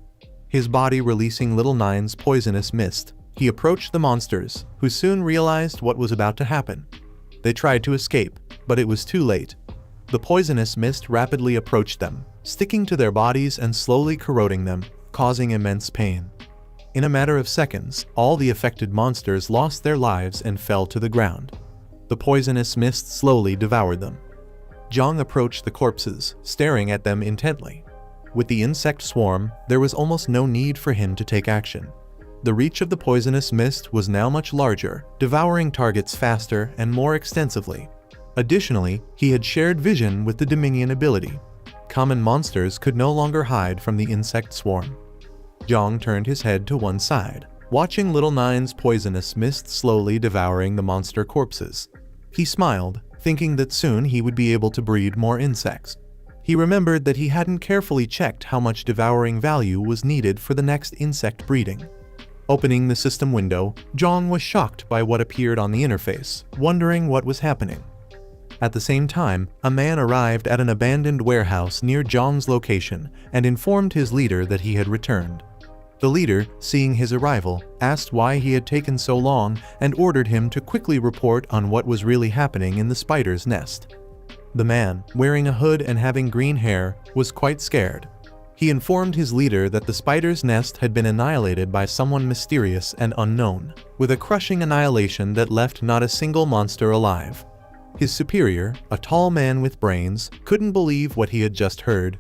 Speaker 2: His body releasing Little Nine's poisonous mist, he approached the monsters, who soon realized what was about to happen. They tried to escape, but it was too late. The poisonous mist rapidly approached them, sticking to their bodies and slowly corroding them, causing immense pain. In a matter of seconds, all the affected monsters lost their lives and fell to the ground. The poisonous mist slowly devoured them. Zhang approached the corpses, staring at them intently. With the insect swarm, there was almost no need for him to take action. The reach of the poisonous mist was now much larger, devouring targets faster and more extensively. Additionally, he had shared vision with the Dominion ability. Common monsters could no longer hide from the insect swarm. Zhang turned his head to one side, watching Little Nine's poisonous mist slowly devouring the monster corpses. He smiled, thinking that soon he would be able to breed more insects. He remembered that he hadn't carefully checked how much devouring value was needed for the next insect breeding. Opening the system window, Zhang was shocked by what appeared on the interface, wondering what was happening. At the same time, a man arrived at an abandoned warehouse near Zhang's location and informed his leader that he had returned. The leader, seeing his arrival, asked why he had taken so long and ordered him to quickly report on what was really happening in the spider's nest. The man, wearing a hood and having green hair, was quite scared. He informed his leader that the spider's nest had been annihilated by someone mysterious and unknown, with a crushing annihilation that left not a single monster alive. His superior, a tall man with brains, couldn't believe what he had just heard.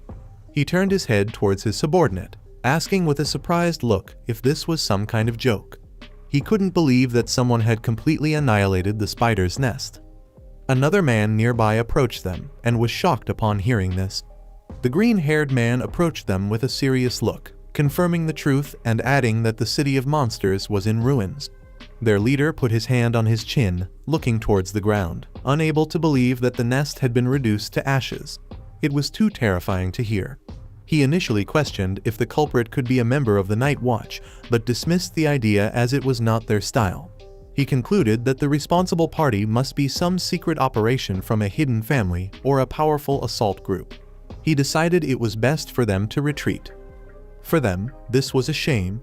Speaker 2: He turned his head towards his subordinate, asking with a surprised look if this was some kind of joke. He couldn't believe that someone had completely annihilated the spider's nest. Another man nearby approached them and was shocked upon hearing this. The green-haired man approached them with a serious look, confirming the truth and adding that the city of monsters was in ruins. Their leader put his hand on his chin, looking towards the ground, unable to believe that the nest had been reduced to ashes. It was too terrifying to hear. He initially questioned if the culprit could be a member of the Night Watch, but dismissed the idea as it was not their style. He concluded that the responsible party must be some secret operation from a hidden family or a powerful assault group. He decided it was best for them to retreat. For them, this was a shame.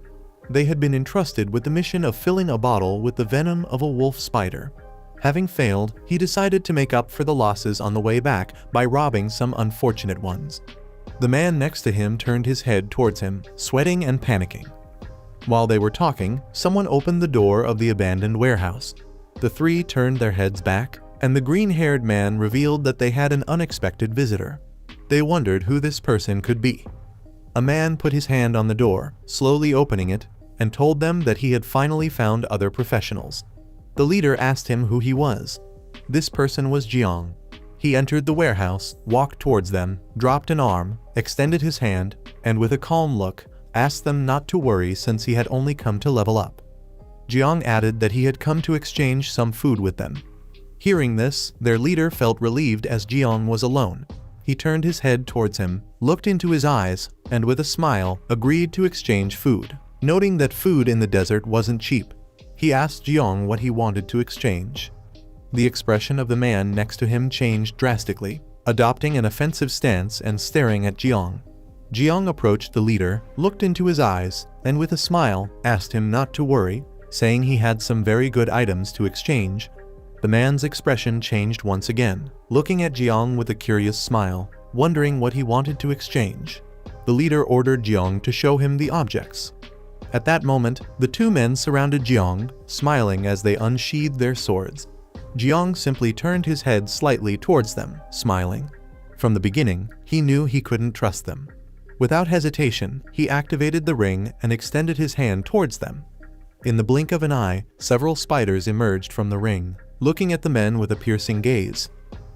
Speaker 2: They had been entrusted with the mission of filling a bottle with the venom of a wolf spider. Having failed, he decided to make up for the losses on the way back by robbing some unfortunate ones. The man next to him turned his head towards him, sweating and panicking. While they were talking, someone opened the door of the abandoned warehouse. The three turned their heads back, and the green-haired man revealed that they had an unexpected visitor. They wondered who this person could be. A man put his hand on the door, slowly opening it, and told them that he had finally found other professionals. The leader asked him who he was. This person was Jiang. He entered the warehouse, walked towards them, dropped an arm, extended his hand, and with a calm look, asked them not to worry since he had only come to level up. Jiang added that he had come to exchange some food with them. Hearing this, their leader felt relieved as Jiang was alone. He turned his head towards him, looked into his eyes, and with a smile, agreed to exchange food. Noting that food in the desert wasn't cheap, he asked Jiang what he wanted to exchange. The expression of the man next to him changed drastically, adopting an offensive stance and staring at Jiang. Jiang approached the leader, looked into his eyes, and with a smile, asked him not to worry, saying he had some very good items to exchange. The man's expression changed once again, looking at Jiang with a curious smile, wondering what he wanted to exchange. The leader ordered Jiang to show him the objects. At that moment, the two men surrounded Jiang, smiling as they unsheathed their swords. Jiang simply turned his head slightly towards them, smiling. From the beginning, he knew he couldn't trust them. Without hesitation, he activated the ring and extended his hand towards them. In the blink of an eye, several spiders emerged from the ring, looking at the men with a piercing gaze.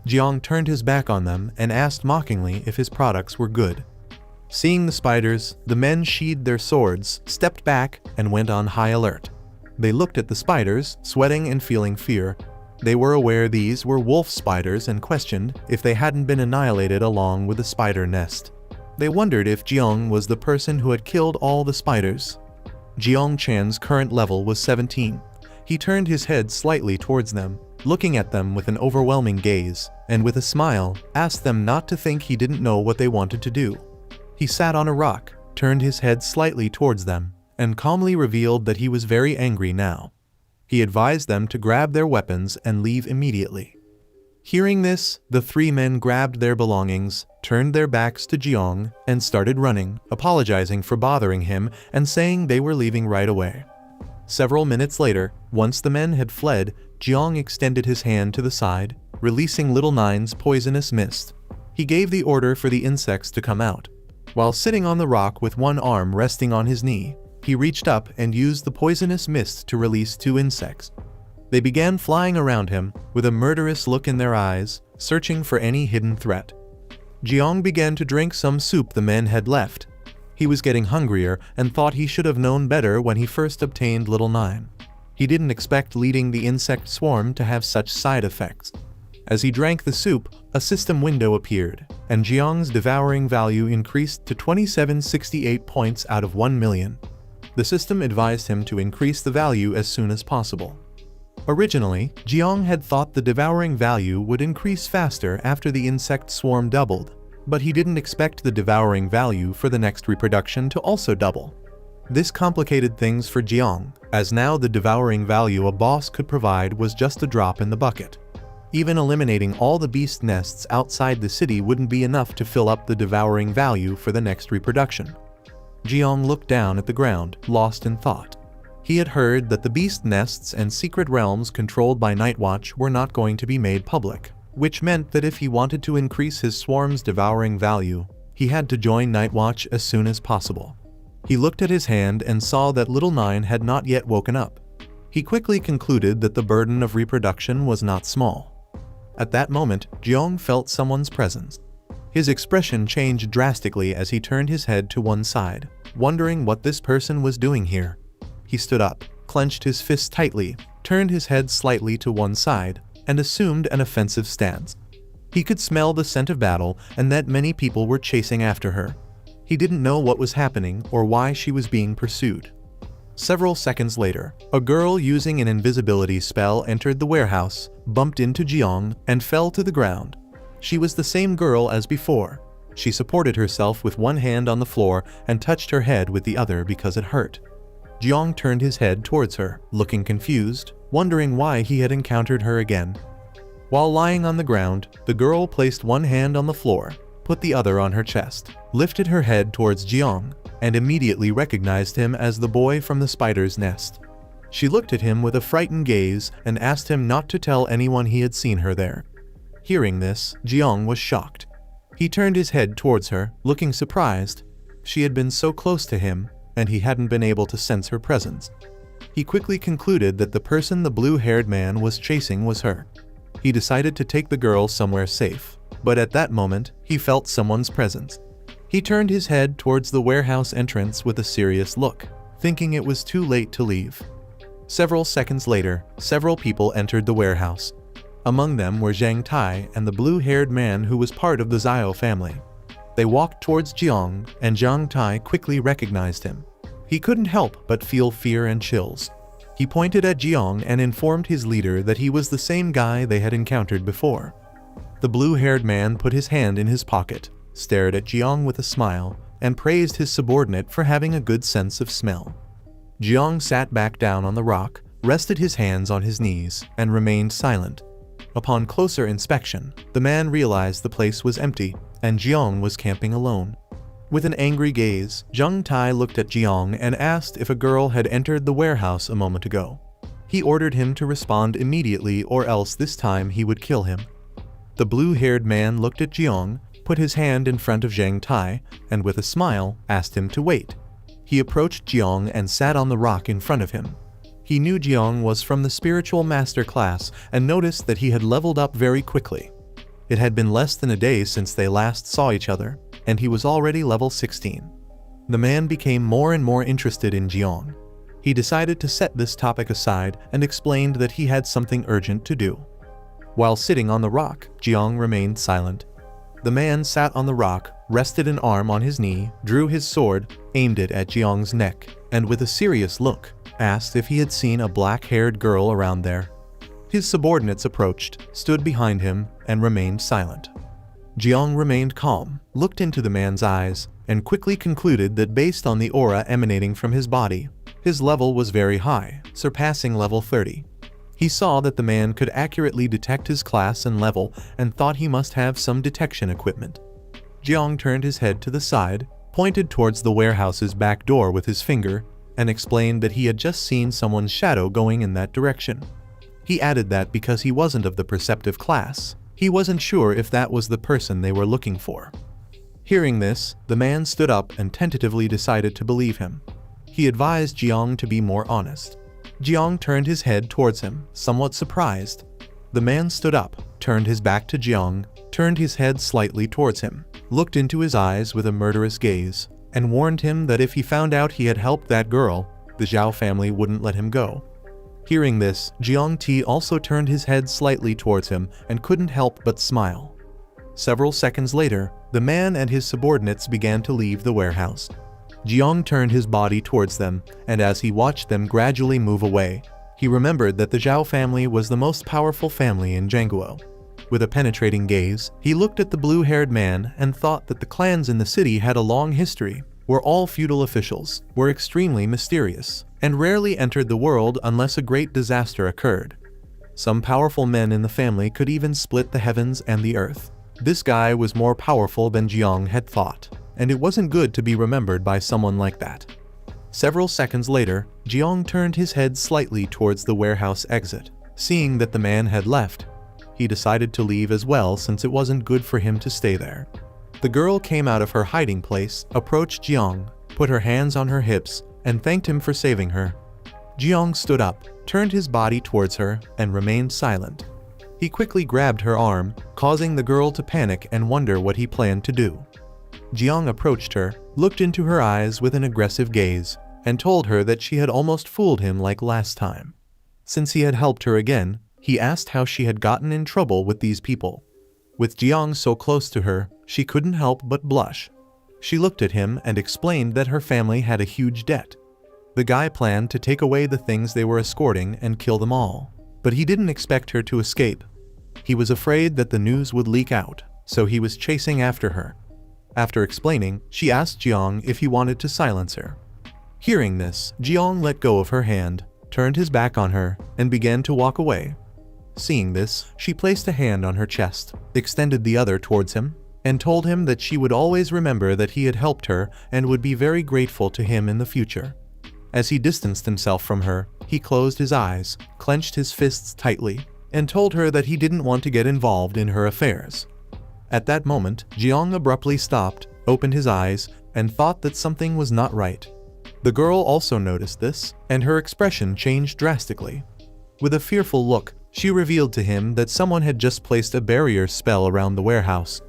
Speaker 2: Jiang turned his back on them and asked mockingly if his products were good. Seeing the spiders, the men sheathed their swords, stepped back, and went on high alert. They looked at the spiders, sweating and feeling fear. They were aware these were wolf spiders and questioned if they hadn't been annihilated along with the spider nest. They wondered if Jiang was the person who had killed all the spiders. Jiang Chan's current level was 17. He turned his head slightly towards them, looking at them with an overwhelming gaze, and with a smile, asked them not to think he didn't know what they wanted to do. He sat on a rock, turned his head slightly towards them, and calmly revealed that he was very angry now. He advised them to grab their weapons and leave immediately. Hearing this, the three men grabbed their belongings, turned their backs to Jiang, and started running, apologizing for bothering him and saying they were leaving right away. Several minutes later, once the men had fled, Jiang extended his hand to the side, releasing Little Nine's poisonous mist. He gave the order for the insects to come out. While sitting on the rock with one arm resting on his knee, he reached up and used the poisonous mist to release 2 insects. They began flying around him, with a murderous look in their eyes, searching for any hidden threat. Jiang began to drink some soup the men had left. He was getting hungrier and thought he should have known better when he first obtained Little Nine. He didn't expect leading the insect swarm to have such side effects. As he drank the soup, a system window appeared, and Jiang's devouring value increased to 2768 points out of 1 million. The system advised him to increase the value as soon as possible. Originally, Jiang had thought the devouring value would increase faster after the insect swarm doubled, but he didn't expect the devouring value for the next reproduction to also double. This complicated things for Jiang, as now the devouring value a boss could provide was just a drop in the bucket. Even eliminating all the beast nests outside the city wouldn't be enough to fill up the devouring value for the next reproduction. Jiang looked down at the ground, lost in thought. He had heard that the beast nests and secret realms controlled by Nightwatch were not going to be made public, which meant that if he wanted to increase his swarm's devouring value, he had to join Nightwatch as soon as possible. He looked at his hand and saw that Little Nine had not yet woken up. He quickly concluded that the burden of reproduction was not small. At that moment, Jiang felt someone's presence. His expression changed drastically as he turned his head to one side, wondering what this person was doing here. He stood up, clenched his fists tightly, turned his head slightly to one side, and assumed an offensive stance. He could smell the scent of battle and that many people were chasing after her. He didn't know what was happening or why she was being pursued. Several seconds later, a girl using an invisibility spell entered the warehouse, bumped into Jiang, and fell to the ground. She was the same girl as before. She supported herself with one hand on the floor and touched her head with the other because it hurt. Jiang turned his head towards her, looking confused, wondering why he had encountered her again. While lying on the ground, the girl placed one hand on the floor, put the other on her chest, lifted her head towards Jiang, and immediately recognized him as the boy from the spider's nest. She looked at him with a frightened gaze and asked him not to tell anyone he had seen her there. Hearing this, Jiang was shocked. He turned his head towards her, looking surprised. She had been so close to him, and he hadn't been able to sense her presence. He quickly concluded that the person the blue-haired man was chasing was her. He decided to take the girl somewhere safe, but at that moment, he felt someone's presence. He turned his head towards the warehouse entrance with a serious look, thinking it was too late to leave. Several seconds later, several people entered the warehouse. Among them were Zhang Tai and the blue-haired man who was part of the Zhao family. They walked towards Jiang, and Zhang Tai quickly recognized him. He couldn't help but feel fear and chills. He pointed at Jiang and informed his leader that he was the same guy they had encountered before. The blue-haired man put his hand in his pocket, stared at Jiang with a smile, and praised his subordinate for having a good sense of smell. Jiang sat back down on the rock, rested his hands on his knees, and remained silent. Upon closer inspection, the man realized the place was empty, and Jiang was camping alone. With an angry gaze, Zhang Tai looked at Jiang and asked if a girl had entered the warehouse a moment ago. He ordered him to respond immediately or else this time he would kill him. The blue-haired man looked at Jiang, put his hand in front of Zhang Tai, and with a smile, asked him to wait. He approached Jiang and sat on the rock in front of him. He knew Jiang was from the spiritual master class and noticed that he had leveled up very quickly. It had been less than a day since they last saw each other, and he was already level 16. The man became more and more interested in Jiang. He decided to set this topic aside and explained that he had something urgent to do. While sitting on the rock, Jiang remained silent. The man sat on the rock, rested an arm on his knee, drew his sword, aimed it at Jiang's neck, and with a serious look, asked if he had seen a black-haired girl around there. His subordinates approached, stood behind him, and remained silent. Jiang remained calm, looked into the man's eyes, and quickly concluded that based on the aura emanating from his body, his level was very high, surpassing level 30. He saw that the man could accurately detect his class and level and thought he must have some detection equipment. Jiang turned his head to the side, pointed towards the warehouse's back door with his finger, and explained that he had just seen someone's shadow going in that direction. He added that because he wasn't of the perceptive class, he wasn't sure if that was the person they were looking for. Hearing this, the man stood up and tentatively decided to believe him. He advised Jiang to be more honest. Jiang turned his head towards him, somewhat surprised. The man stood up, turned his back to Jiang, turned his head slightly towards him, looked into his eyes with a murderous gaze, and warned him that if he found out he had helped that girl, the Zhao family wouldn't let him go. Hearing this, Jiang Ti also turned his head slightly towards him and couldn't help but smile. Several seconds later, the man and his subordinates began to leave the warehouse. Jiang turned his body towards them, and as he watched them gradually move away, he remembered that the Zhao family was the most powerful family in Zhangguo. With a penetrating gaze, he looked at the blue-haired man and thought that the clans in the city had a long history, were all feudal officials, were extremely mysterious, and rarely entered the world unless a great disaster occurred. Some powerful men in the family could even split the heavens and the earth. This guy was more powerful than Jiang had thought, and it wasn't good to be remembered by someone like that. Several seconds later, Jiang turned his head slightly towards the warehouse exit. Seeing that the man had left, he decided to leave as well since it wasn't good for him to stay there. The girl came out of her hiding place, approached Jiang, put her hands on her hips, and thanked him for saving her. Jiang stood up, turned his body towards her, and remained silent. He quickly grabbed her arm, causing the girl to panic and wonder what he planned to do. Jiang approached her, looked into her eyes with an aggressive gaze, and told her that she had almost fooled him like last time. Since he had helped her again, he asked how she had gotten in trouble with these people. With Jiang so close to her, she couldn't help but blush. She looked at him and explained that her family had a huge debt. The guy planned to take away the things they were escorting and kill them all, but he didn't expect her to escape. He was afraid that the news would leak out, so he was chasing after her. After explaining, she asked Jiang if he wanted to silence her. Hearing this, Jiang let go of her hand, turned his back on her, and began to walk away. Seeing this, she placed a hand on her chest, extended the other towards him, and told him that she would always remember that he had helped her and would be very grateful to him in the future. As he distanced himself from her, he closed his eyes, clenched his fists tightly, and told her that he didn't want to get involved in her affairs. At that moment, Jiang abruptly stopped, opened his eyes, and thought that something was not right. The girl also noticed this, and her expression changed drastically. With a fearful look, she revealed to him that someone had just placed a barrier spell around the warehouse.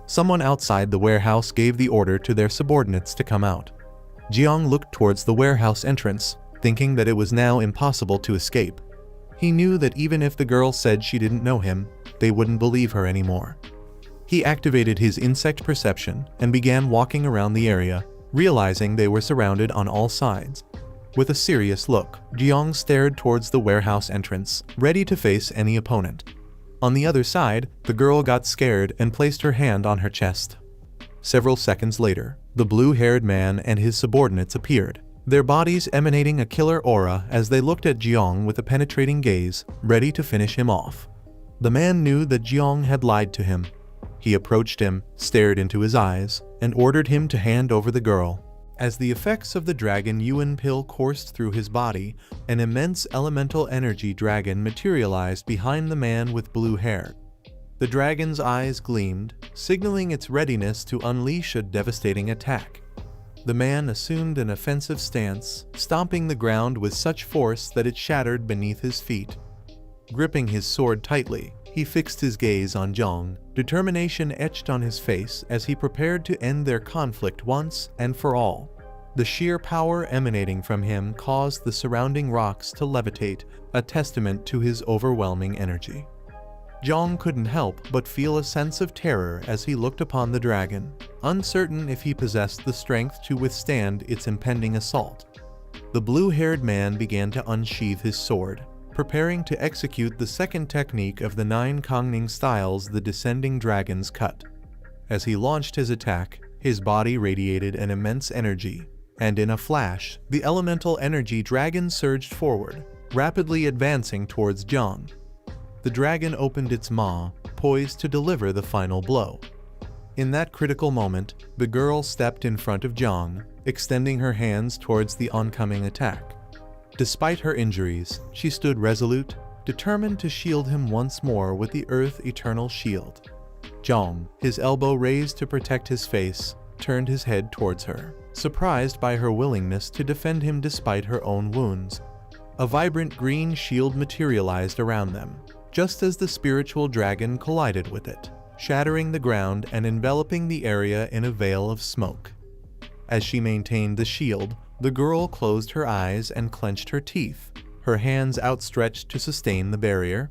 Speaker 2: Someone outside the warehouse gave the order to their subordinates to come out. Jiang looked towards the warehouse entrance, thinking that it was now impossible to escape. He knew that even if the girl said she didn't know him, they wouldn't believe her anymore. He activated his insect perception and began walking around the area, realizing they were surrounded on all sides. With a serious look, Jiang stared towards the warehouse entrance, ready to face any opponent. On the other side, the girl got scared and placed her hand on her chest. Several seconds later, the blue-haired man and his subordinates appeared, their bodies emanating a killer aura as they looked at Jiang with a penetrating gaze, ready to finish him off. The man knew that Jiang had lied to him. He approached him, stared into his eyes, and ordered him to hand over the girl. As the effects of the dragon Yuan pill coursed through his body, an immense elemental energy dragon materialized behind the man with blue hair. The dragon's eyes gleamed, signaling its readiness to unleash a devastating attack. The man assumed an offensive stance, stomping the ground with such force that it shattered beneath his feet. Gripping his sword tightly, he fixed his gaze on Jiang, determination etched on his face as he prepared to end their conflict once and for all. The sheer power emanating from him caused the surrounding rocks to levitate, a testament to his overwhelming energy. Jiang couldn't help but feel a sense of terror as he looked upon the dragon, uncertain if he possessed the strength to withstand its impending assault. The blue-haired man began to unsheath his sword, preparing to execute the second technique of the 9 Kongning styles, the descending dragon's cut. As he launched his attack, his body radiated an immense energy, and in a flash, the elemental energy dragon surged forward, rapidly advancing towards Jiang. The dragon opened its maw, poised to deliver the final blow. In that critical moment, the girl stepped in front of Jiang, extending her hands towards the oncoming attack. Despite her injuries, she stood resolute, determined to shield him once more with the Earth Eternal Shield. Jiang, his elbow raised to protect his face, turned his head towards her, surprised by her willingness to defend him despite her own wounds. A vibrant green shield materialized around them, just as the spiritual dragon collided with it, shattering the ground and enveloping the area in a veil of smoke. As she maintained the shield, the girl closed her eyes and clenched her teeth, her hands outstretched to sustain the barrier.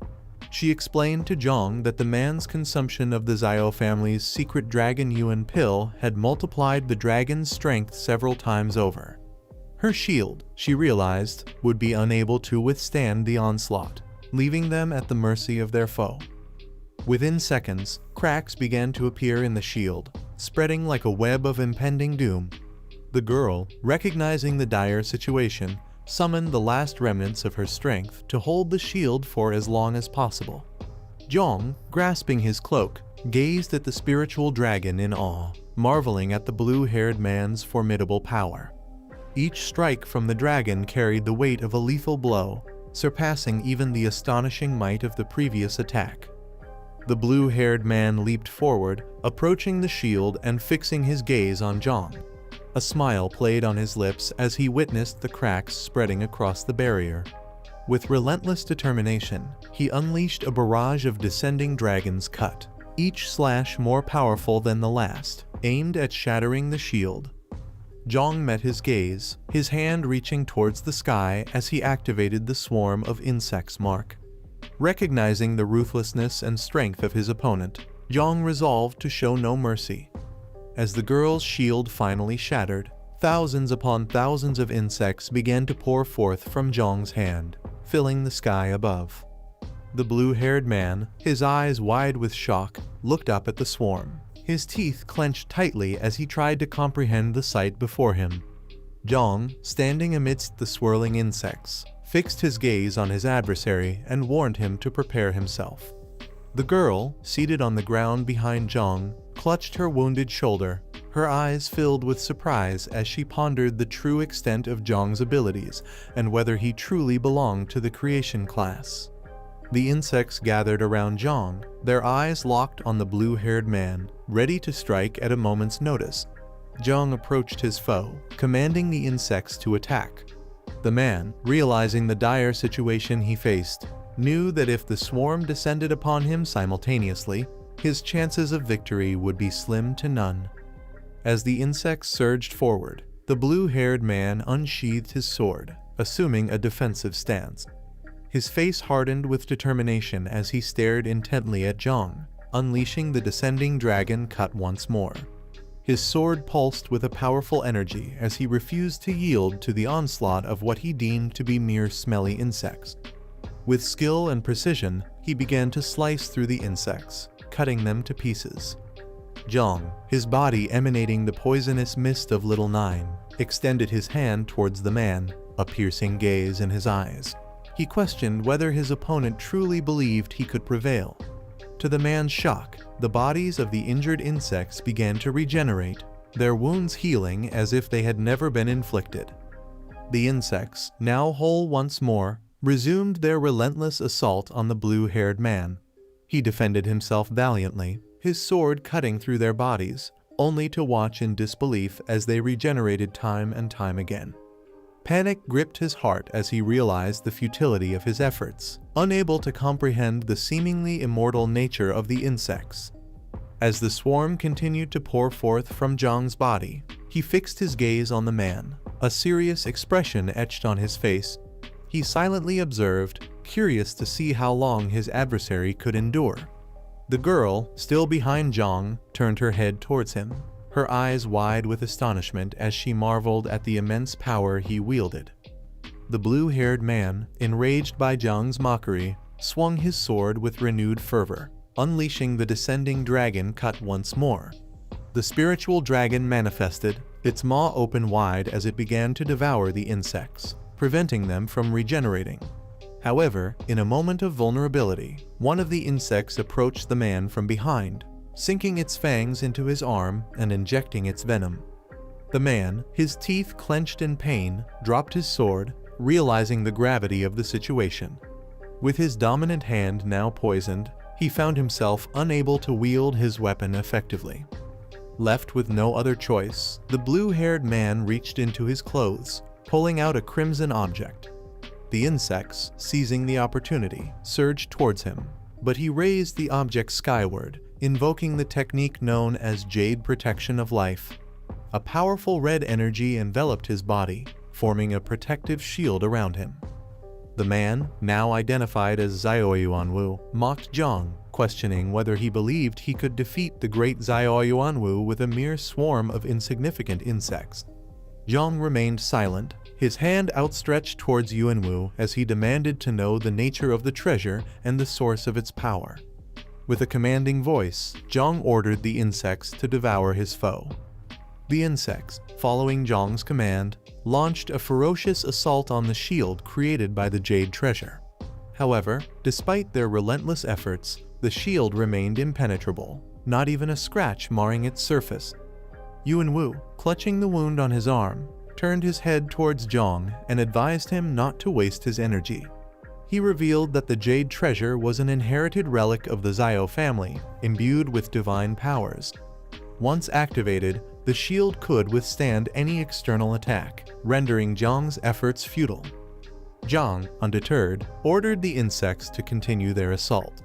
Speaker 2: She explained to Jiang that the man's consumption of the Zhao family's secret dragon Yuan pill had multiplied the dragon's strength several times over. Her shield, she realized, would be unable to withstand the onslaught, leaving them at the mercy of their foe. Within seconds, cracks began to appear in the shield, spreading like a web of impending doom. The girl, recognizing the dire situation, summoned the last remnants of her strength to hold the shield for as long as possible. Jiang, grasping his cloak, gazed at the spiritual dragon in awe, marveling at the blue-haired man's formidable power. Each strike from the dragon carried the weight of a lethal blow, surpassing even the astonishing might of the previous attack. The blue-haired man leaped forward, approaching the shield and fixing his gaze on Jiang. A smile played on his lips as he witnessed the cracks spreading across the barrier. With relentless determination, he unleashed a barrage of descending dragon's cut, each slash more powerful than the last, aimed at shattering the shield. Jiang met his gaze, his hand reaching towards the sky as he activated the swarm of insects mark. Recognizing the ruthlessness and strength of his opponent, Jiang resolved to show no mercy. As the girl's shield finally shattered, thousands upon thousands of insects began to pour forth from Jiang's hand, filling the sky above. The blue-haired man, his eyes wide with shock, looked up at the swarm, his teeth clenched tightly as he tried to comprehend the sight before him. Jiang, standing amidst the swirling insects, fixed his gaze on his adversary and warned him to prepare himself. The girl, seated on the ground behind Jiang, clutched her wounded shoulder, her eyes filled with surprise as she pondered the true extent of Zhang's abilities and whether he truly belonged to the creation class. The insects gathered around Zhang, their eyes locked on the blue-haired man, ready to strike at a moment's notice. Zhang approached his foe, commanding the insects to attack. The man, realizing the dire situation he faced, knew that if the swarm descended upon him simultaneously, his chances of victory would be slim to none. As the insects surged forward, the blue-haired man unsheathed his sword, assuming a defensive stance. His face hardened with determination as he stared intently at Zhang, unleashing the descending dragon cut once more. His sword pulsed with a powerful energy as he refused to yield to the onslaught of what he deemed to be mere smelly insects. With skill and precision, he began to slice through the insects, cutting them to pieces. Zhang, his body emanating the poisonous mist of Little Nine, extended his hand towards the man, a piercing gaze in his eyes. He questioned whether his opponent truly believed he could prevail. To the man's shock, the bodies of the injured insects began to regenerate, their wounds healing as if they had never been inflicted. The insects, now whole once more, resumed their relentless assault on the blue-haired man. He defended himself valiantly, his sword cutting through their bodies, only to watch in disbelief as they regenerated time and time again. Panic gripped his heart as he realized the futility of his efforts, unable to comprehend the seemingly immortal nature of the insects. As the swarm continued to pour forth from Zhang's body, he fixed his gaze on the man, a serious expression etched on his face. He silently observed, curious to see how long his adversary could endure. The girl, still behind Zhang, turned her head towards him, her eyes wide with astonishment as she marveled at the immense power he wielded. The blue-haired man, enraged by Zhang's mockery, swung his sword with renewed fervor, unleashing the descending dragon cut once more. The spiritual dragon manifested, its maw open wide as it began to devour the insects, preventing them from regenerating. However, in a moment of vulnerability, one of the insects approached the man from behind, sinking its fangs into his arm and injecting its venom. The man, his teeth clenched in pain, dropped his sword, realizing the gravity of the situation. With his dominant hand now poisoned, he found himself unable to wield his weapon effectively. Left with no other choice, the blue-haired man reached into his clothes, pulling out a crimson object. The insects, seizing the opportunity, surged towards him, but he raised the object skyward, invoking the technique known as Jade Protection of Life. A powerful red energy enveloped his body, forming a protective shield around him. The man, now identified as Xiaoyuanwu, mocked Zhang, questioning whether he believed he could defeat the great Xiaoyuanwu with a mere swarm of insignificant insects. Zhang remained silent, his hand outstretched towards Yuanwu as he demanded to know the nature of the treasure and the source of its power. With a commanding voice, Zhang ordered the insects to devour his foe. The insects, following Zhang's command, launched a ferocious assault on the shield created by the jade treasure. However, despite their relentless efforts, the shield remained impenetrable, not even a scratch marring its surface. Yuanwu, clutching the wound on his arm, turned his head towards Zhang and advised him not to waste his energy. He revealed that the jade treasure was an inherited relic of the Xiao family, imbued with divine powers. Once activated, the shield could withstand any external attack, rendering Zhang's efforts futile. Zhang, undeterred, ordered the insects to continue their assault.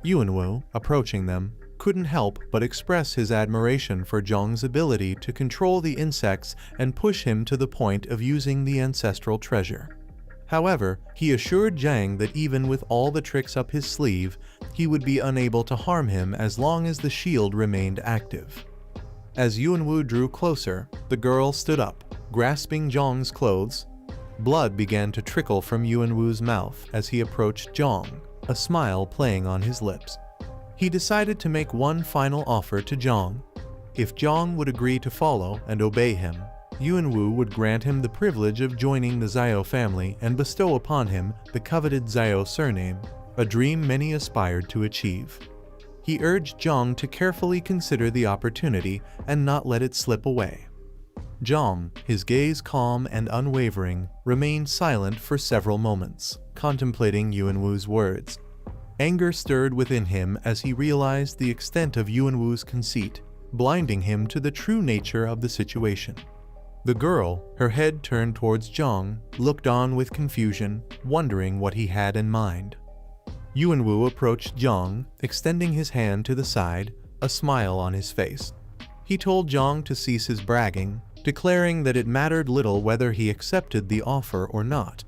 Speaker 2: Yuanwu, approaching them, couldn't help but express his admiration for Zhang's ability to control the insects and push him to the point of using the ancestral treasure. However, he assured Zhang that even with all the tricks up his sleeve, he would be unable to harm him as long as the shield remained active. As Yuanwu drew closer, the girl stood up, grasping Zhang's clothes. Blood began to trickle from Yuanwu's mouth as he approached Zhang, a smile playing on his lips. He decided to make one final offer to Zhang. If Zhang would agree to follow and obey him, Yuanwu would grant him the privilege of joining the Xiao family and bestow upon him the coveted Xiao surname, a dream many aspired to achieve. He urged Zhang to carefully consider the opportunity and not let it slip away. Zhang, his gaze calm and unwavering, remained silent for several moments, contemplating Yuanwu's words. Anger stirred within him as he realized the extent of Yuanwu's conceit, blinding him to the true nature of the situation. The girl, her head turned towards Zhang, looked on with confusion, wondering what he had in mind. Yuanwu approached Zhang, extending his hand to the side, a smile on his face. He told Zhang to cease his bragging, declaring that it mattered little whether he accepted the offer or not.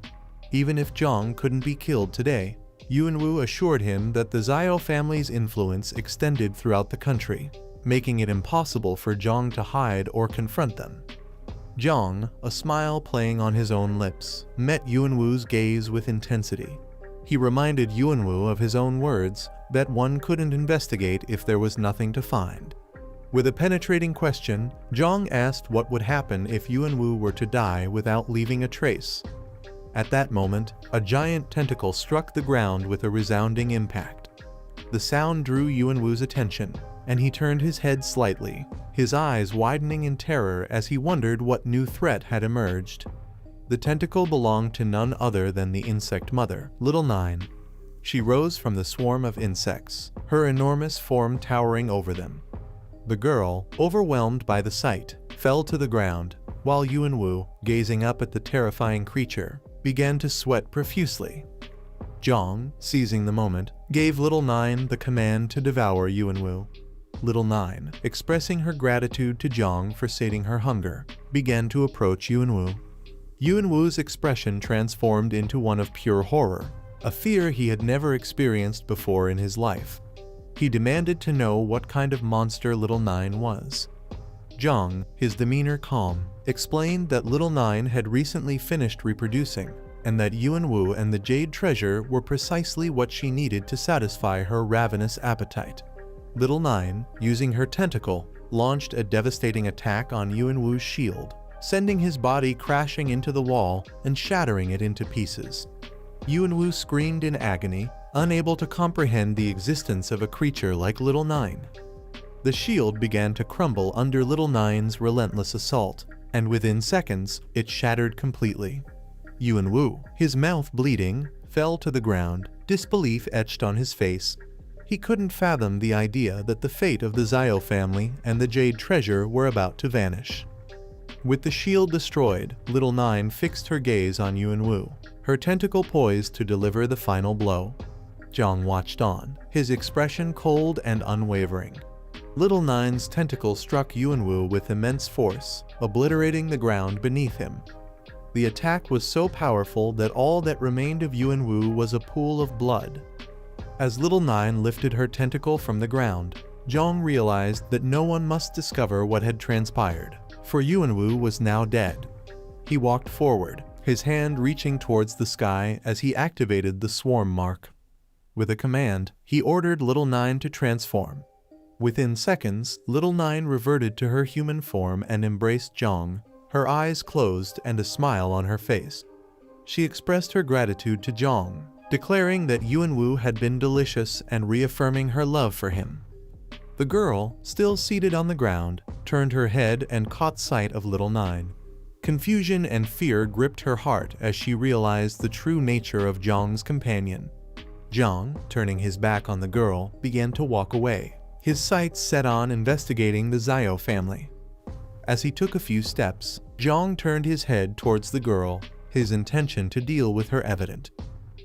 Speaker 2: Even if Zhang couldn't be killed today, Yuanwu assured him that the Zhao family's influence extended throughout the country, making it impossible for Zhang to hide or confront them. Zhang, a smile playing on his own lips, met Yuanwu's gaze with intensity. He reminded Yuanwu of his own words that one couldn't investigate if there was nothing to find. With a penetrating question, Zhang asked what would happen if Yuanwu were to die without leaving a trace. At that moment, a giant tentacle struck the ground with a resounding impact. The sound drew Yuanwu's attention, and he turned his head slightly, his eyes widening in terror as he wondered what new threat had emerged. The tentacle belonged to none other than the insect mother, Little Nine. She rose from the swarm of insects, her enormous form towering over them. The girl, overwhelmed by the sight, fell to the ground, while Yuanwu, gazing up at the terrifying creature, began to sweat profusely. Zhang, seizing the moment, gave Little Nine the command to devour Yuanwu. Little Nine, expressing her gratitude to Zhang for sating her hunger, began to approach Yuanwu. Yuanwu's expression transformed into one of pure horror, a fear he had never experienced before in his life. He demanded to know what kind of monster Little Nine was. Zhang, his demeanor calm, explained that Little Nine had recently finished reproducing, and that Yuanwu and the Jade Treasure were precisely what she needed to satisfy her ravenous appetite. Little Nine, using her tentacle, launched a devastating attack on Yuanwu's shield, sending his body crashing into the wall and shattering it into pieces. Yuanwu screamed in agony, unable to comprehend the existence of a creature like Little Nine. The shield began to crumble under Little Nine's relentless assault, and within seconds, it shattered completely. Yuanwu, his mouth bleeding, fell to the ground, disbelief etched on his face. He couldn't fathom the idea that the fate of the Zhao family and the Jade Treasure were about to vanish. With the shield destroyed, Little Nine fixed her gaze on Yuanwu, her tentacle poised to deliver the final blow. Zhang watched on, his expression cold and unwavering. Little Nine's tentacle struck Yuanwu with immense force, obliterating the ground beneath him. The attack was so powerful that all that remained of Yuanwu was a pool of blood. As Little Nine lifted her tentacle from the ground, Zhang realized that no one must discover what had transpired, for Yuanwu was now dead. He walked forward, his hand reaching towards the sky as he activated the swarm mark. With a command, he ordered Little Nine to transform. Within seconds, Little Nine reverted to her human form and embraced Zhang, her eyes closed and a smile on her face. She expressed her gratitude to Zhang, declaring that Yuanwu had been delicious and reaffirming her love for him. The girl, still seated on the ground, turned her head and caught sight of Little Nine. Confusion and fear gripped her heart as she realized the true nature of Zhang's companion. Zhang, turning his back on the girl, began to walk away, his sights set on investigating the Zhao family. As he took a few steps, Zhang turned his head towards the girl, his intention to deal with her evident.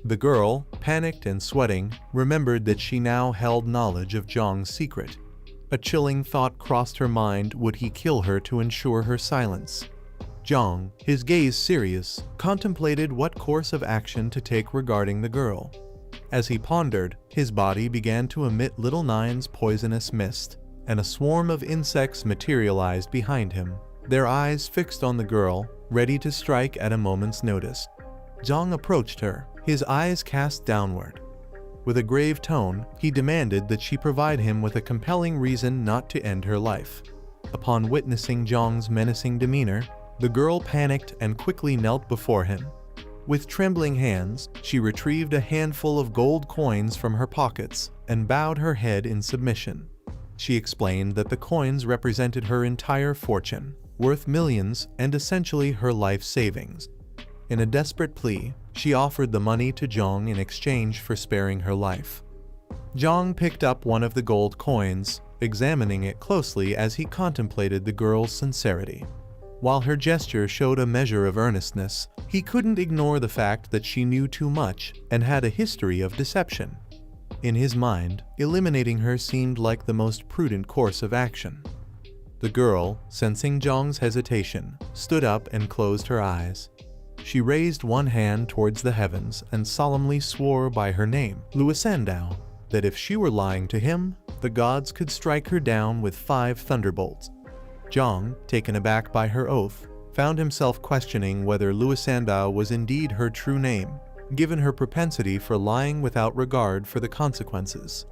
Speaker 2: The girl, panicked and sweating, remembered that she now held knowledge of Zhang's secret. A chilling thought crossed her mind: would he kill her to ensure her silence? Zhang, his gaze serious, contemplated what course of action to take regarding the girl. As he pondered, his body began to emit Little Nine's poisonous mist, and a swarm of insects materialized behind him, their eyes fixed on the girl, ready to strike at a moment's notice. Zhang approached her, his eyes cast downward. With a grave tone, he demanded that she provide him with a compelling reason not to end her life. Upon witnessing Zhang's menacing demeanor, the girl panicked and quickly knelt before him. With trembling hands, she retrieved a handful of gold coins from her pockets and bowed her head in submission. She explained that the coins represented her entire fortune, worth millions and essentially her life savings. In a desperate plea, she offered the money to Zhang in exchange for sparing her life. Zhang picked up one of the gold coins, examining it closely as he contemplated the girl's sincerity. While her gesture showed a measure of earnestness, he couldn't ignore the fact that she knew too much and had a history of deception. In his mind, eliminating her seemed like the most prudent course of action. The girl, sensing Zhang's hesitation, stood up and closed her eyes. She raised one hand towards the heavens and solemnly swore by her name, Luisandao, that if she were lying to him, the gods could strike her down with 5 thunderbolts. Zhang, taken aback by her oath, found himself questioning whether Luisandao was indeed her true name, given her propensity for lying without regard for the consequences.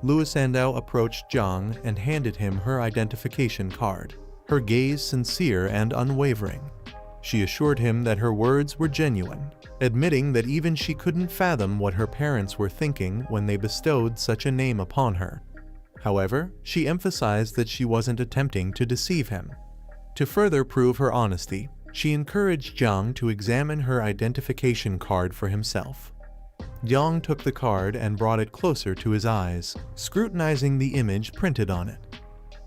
Speaker 2: Luisandao approached Zhang and handed him her identification card, her gaze sincere and unwavering. She assured him that her words were genuine, admitting that even she couldn't fathom what her parents were thinking when they bestowed such a name upon her. However, she emphasized that she wasn't attempting to deceive him. To further prove her honesty, she encouraged Zhang to examine her identification card for himself. Zhang took the card and brought it closer to his eyes, scrutinizing the image printed on it.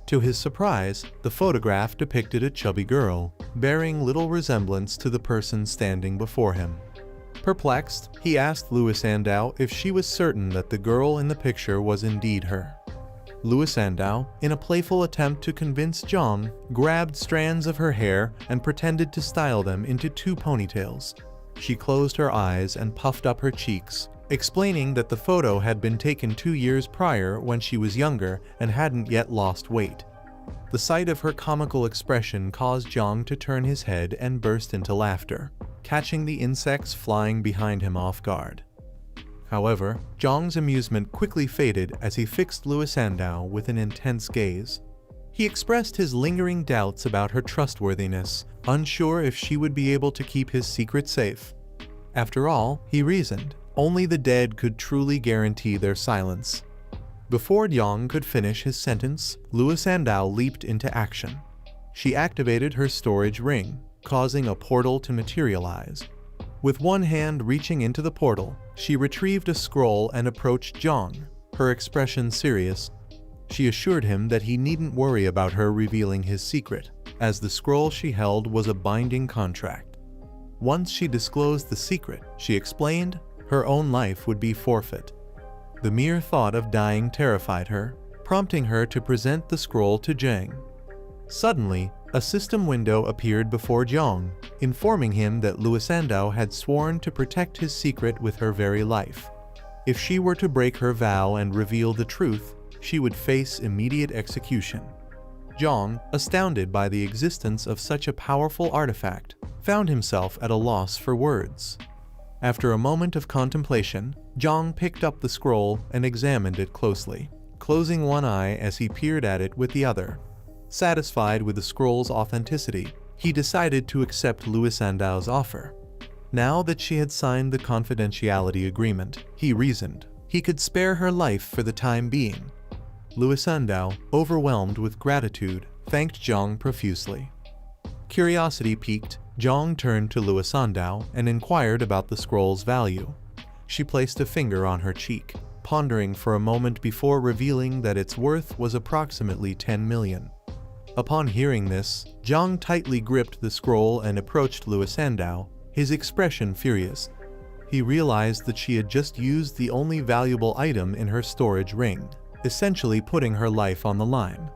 Speaker 2: To his surprise, the photograph depicted a chubby girl, bearing little resemblance to the person standing before him. Perplexed, he asked Luisandao if she was certain that the girl in the picture was indeed her. Luisandao, in a playful attempt to convince Zhang, grabbed strands of her hair and pretended to style them into 2 ponytails. She closed her eyes and puffed up her cheeks, explaining that the photo had been taken 2 years prior when she was younger and hadn't yet lost weight. The sight of her comical expression caused Zhang to turn his head and burst into laughter, catching the insects flying behind him off guard. However, Zhang's amusement quickly faded as he fixed Luisandao with an intense gaze. He expressed his lingering doubts about her trustworthiness, unsure if she would be able to keep his secret safe. After all, he reasoned, only the dead could truly guarantee their silence. Before Zhang could finish his sentence, Luisandao leaped into action. She activated her storage ring, causing a portal to materialize. With one hand reaching into the portal, she retrieved a scroll and approached Zhang, her expression serious. She assured him that he needn't worry about her revealing his secret, as the scroll she held was a binding contract. Once she disclosed the secret, she explained, her own life would be forfeit. The mere thought of dying terrified her, prompting her to present the scroll to Zhang. Suddenly, a system window appeared before Zhang, informing him that Luisandao had sworn to protect his secret with her very life. If she were to break her vow and reveal the truth, she would face immediate execution. Zhang, astounded by the existence of such a powerful artifact, found himself at a loss for words. After a moment of contemplation, Zhang picked up the scroll and examined it closely, closing one eye as he peered at it with the other. Satisfied with the scroll's authenticity, he decided to accept Luisandao's offer. Now that she had signed the confidentiality agreement, he reasoned, he could spare her life for the time being. Luisandao, overwhelmed with gratitude, thanked Zhang profusely. Curiosity piqued, Zhang turned to Luisandao and inquired about the scroll's value. She placed a finger on her cheek, pondering for a moment before revealing that its worth was approximately 10 million. Upon hearing this, Zhang tightly gripped the scroll and approached Luisandao, his expression furious. He realized that she had just used the only valuable item in her storage ring, essentially putting her life on the line.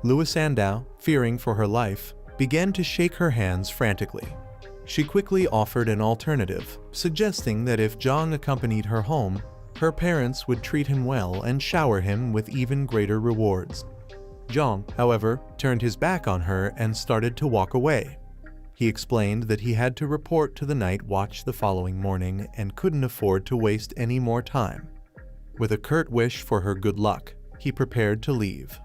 Speaker 2: Luisandao, fearing for her life, began to shake her hands frantically. She quickly offered an alternative, suggesting that if Zhang accompanied her home, her parents would treat him well and shower him with even greater rewards. Zhang, however, turned his back on her and started to walk away. He explained that he had to report to the night watch the following morning and couldn't afford to waste any more time. With a curt wish for her good luck, he prepared to leave.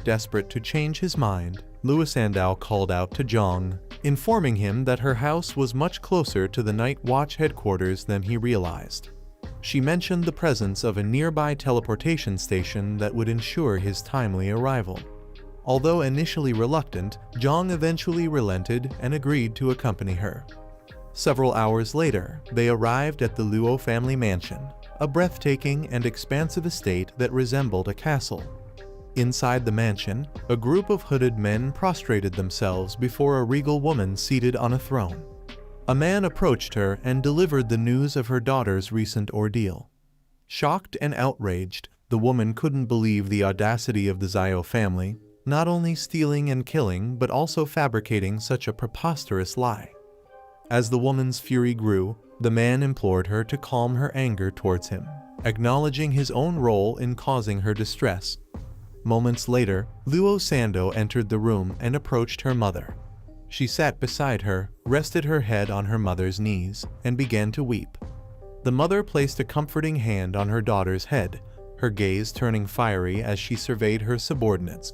Speaker 2: Desperate to change his mind, Luo Sando called out to Zhang, informing him that her house was much closer to the Night Watch headquarters than he realized. She mentioned the presence of a nearby teleportation station that would ensure his timely arrival. Although initially reluctant, Zhang eventually relented and agreed to accompany her. Several hours later, they arrived at the Luo family mansion, a breathtaking and expansive estate that resembled a castle. Inside the mansion, a group of hooded men prostrated themselves before a regal woman seated on a throne. A man approached her and delivered the news of her daughter's recent ordeal. Shocked and outraged, the woman couldn't believe the audacity of the Zhao family, not only stealing and killing but also fabricating such a preposterous lie. As the woman's fury grew, the man implored her to calm her anger towards him, acknowledging his own role in causing her distress. Moments later, Luo Sando entered the room and approached her mother. She sat beside her, rested her head on her mother's knees, and began to weep. The mother placed a comforting hand on her daughter's head, her gaze turning fiery as she surveyed her subordinates.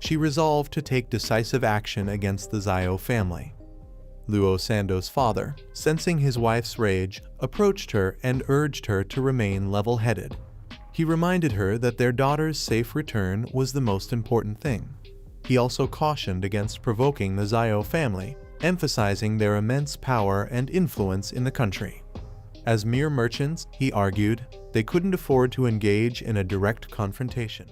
Speaker 2: She resolved to take decisive action against the Zhao family. Luo Sando's father, sensing his wife's rage, approached her and urged her to remain level-headed. He reminded her that their daughter's safe return was the most important thing. He also cautioned against provoking the Zhao family, emphasizing their immense power and influence in the country. As mere merchants, he argued, they couldn't afford to engage in a direct confrontation.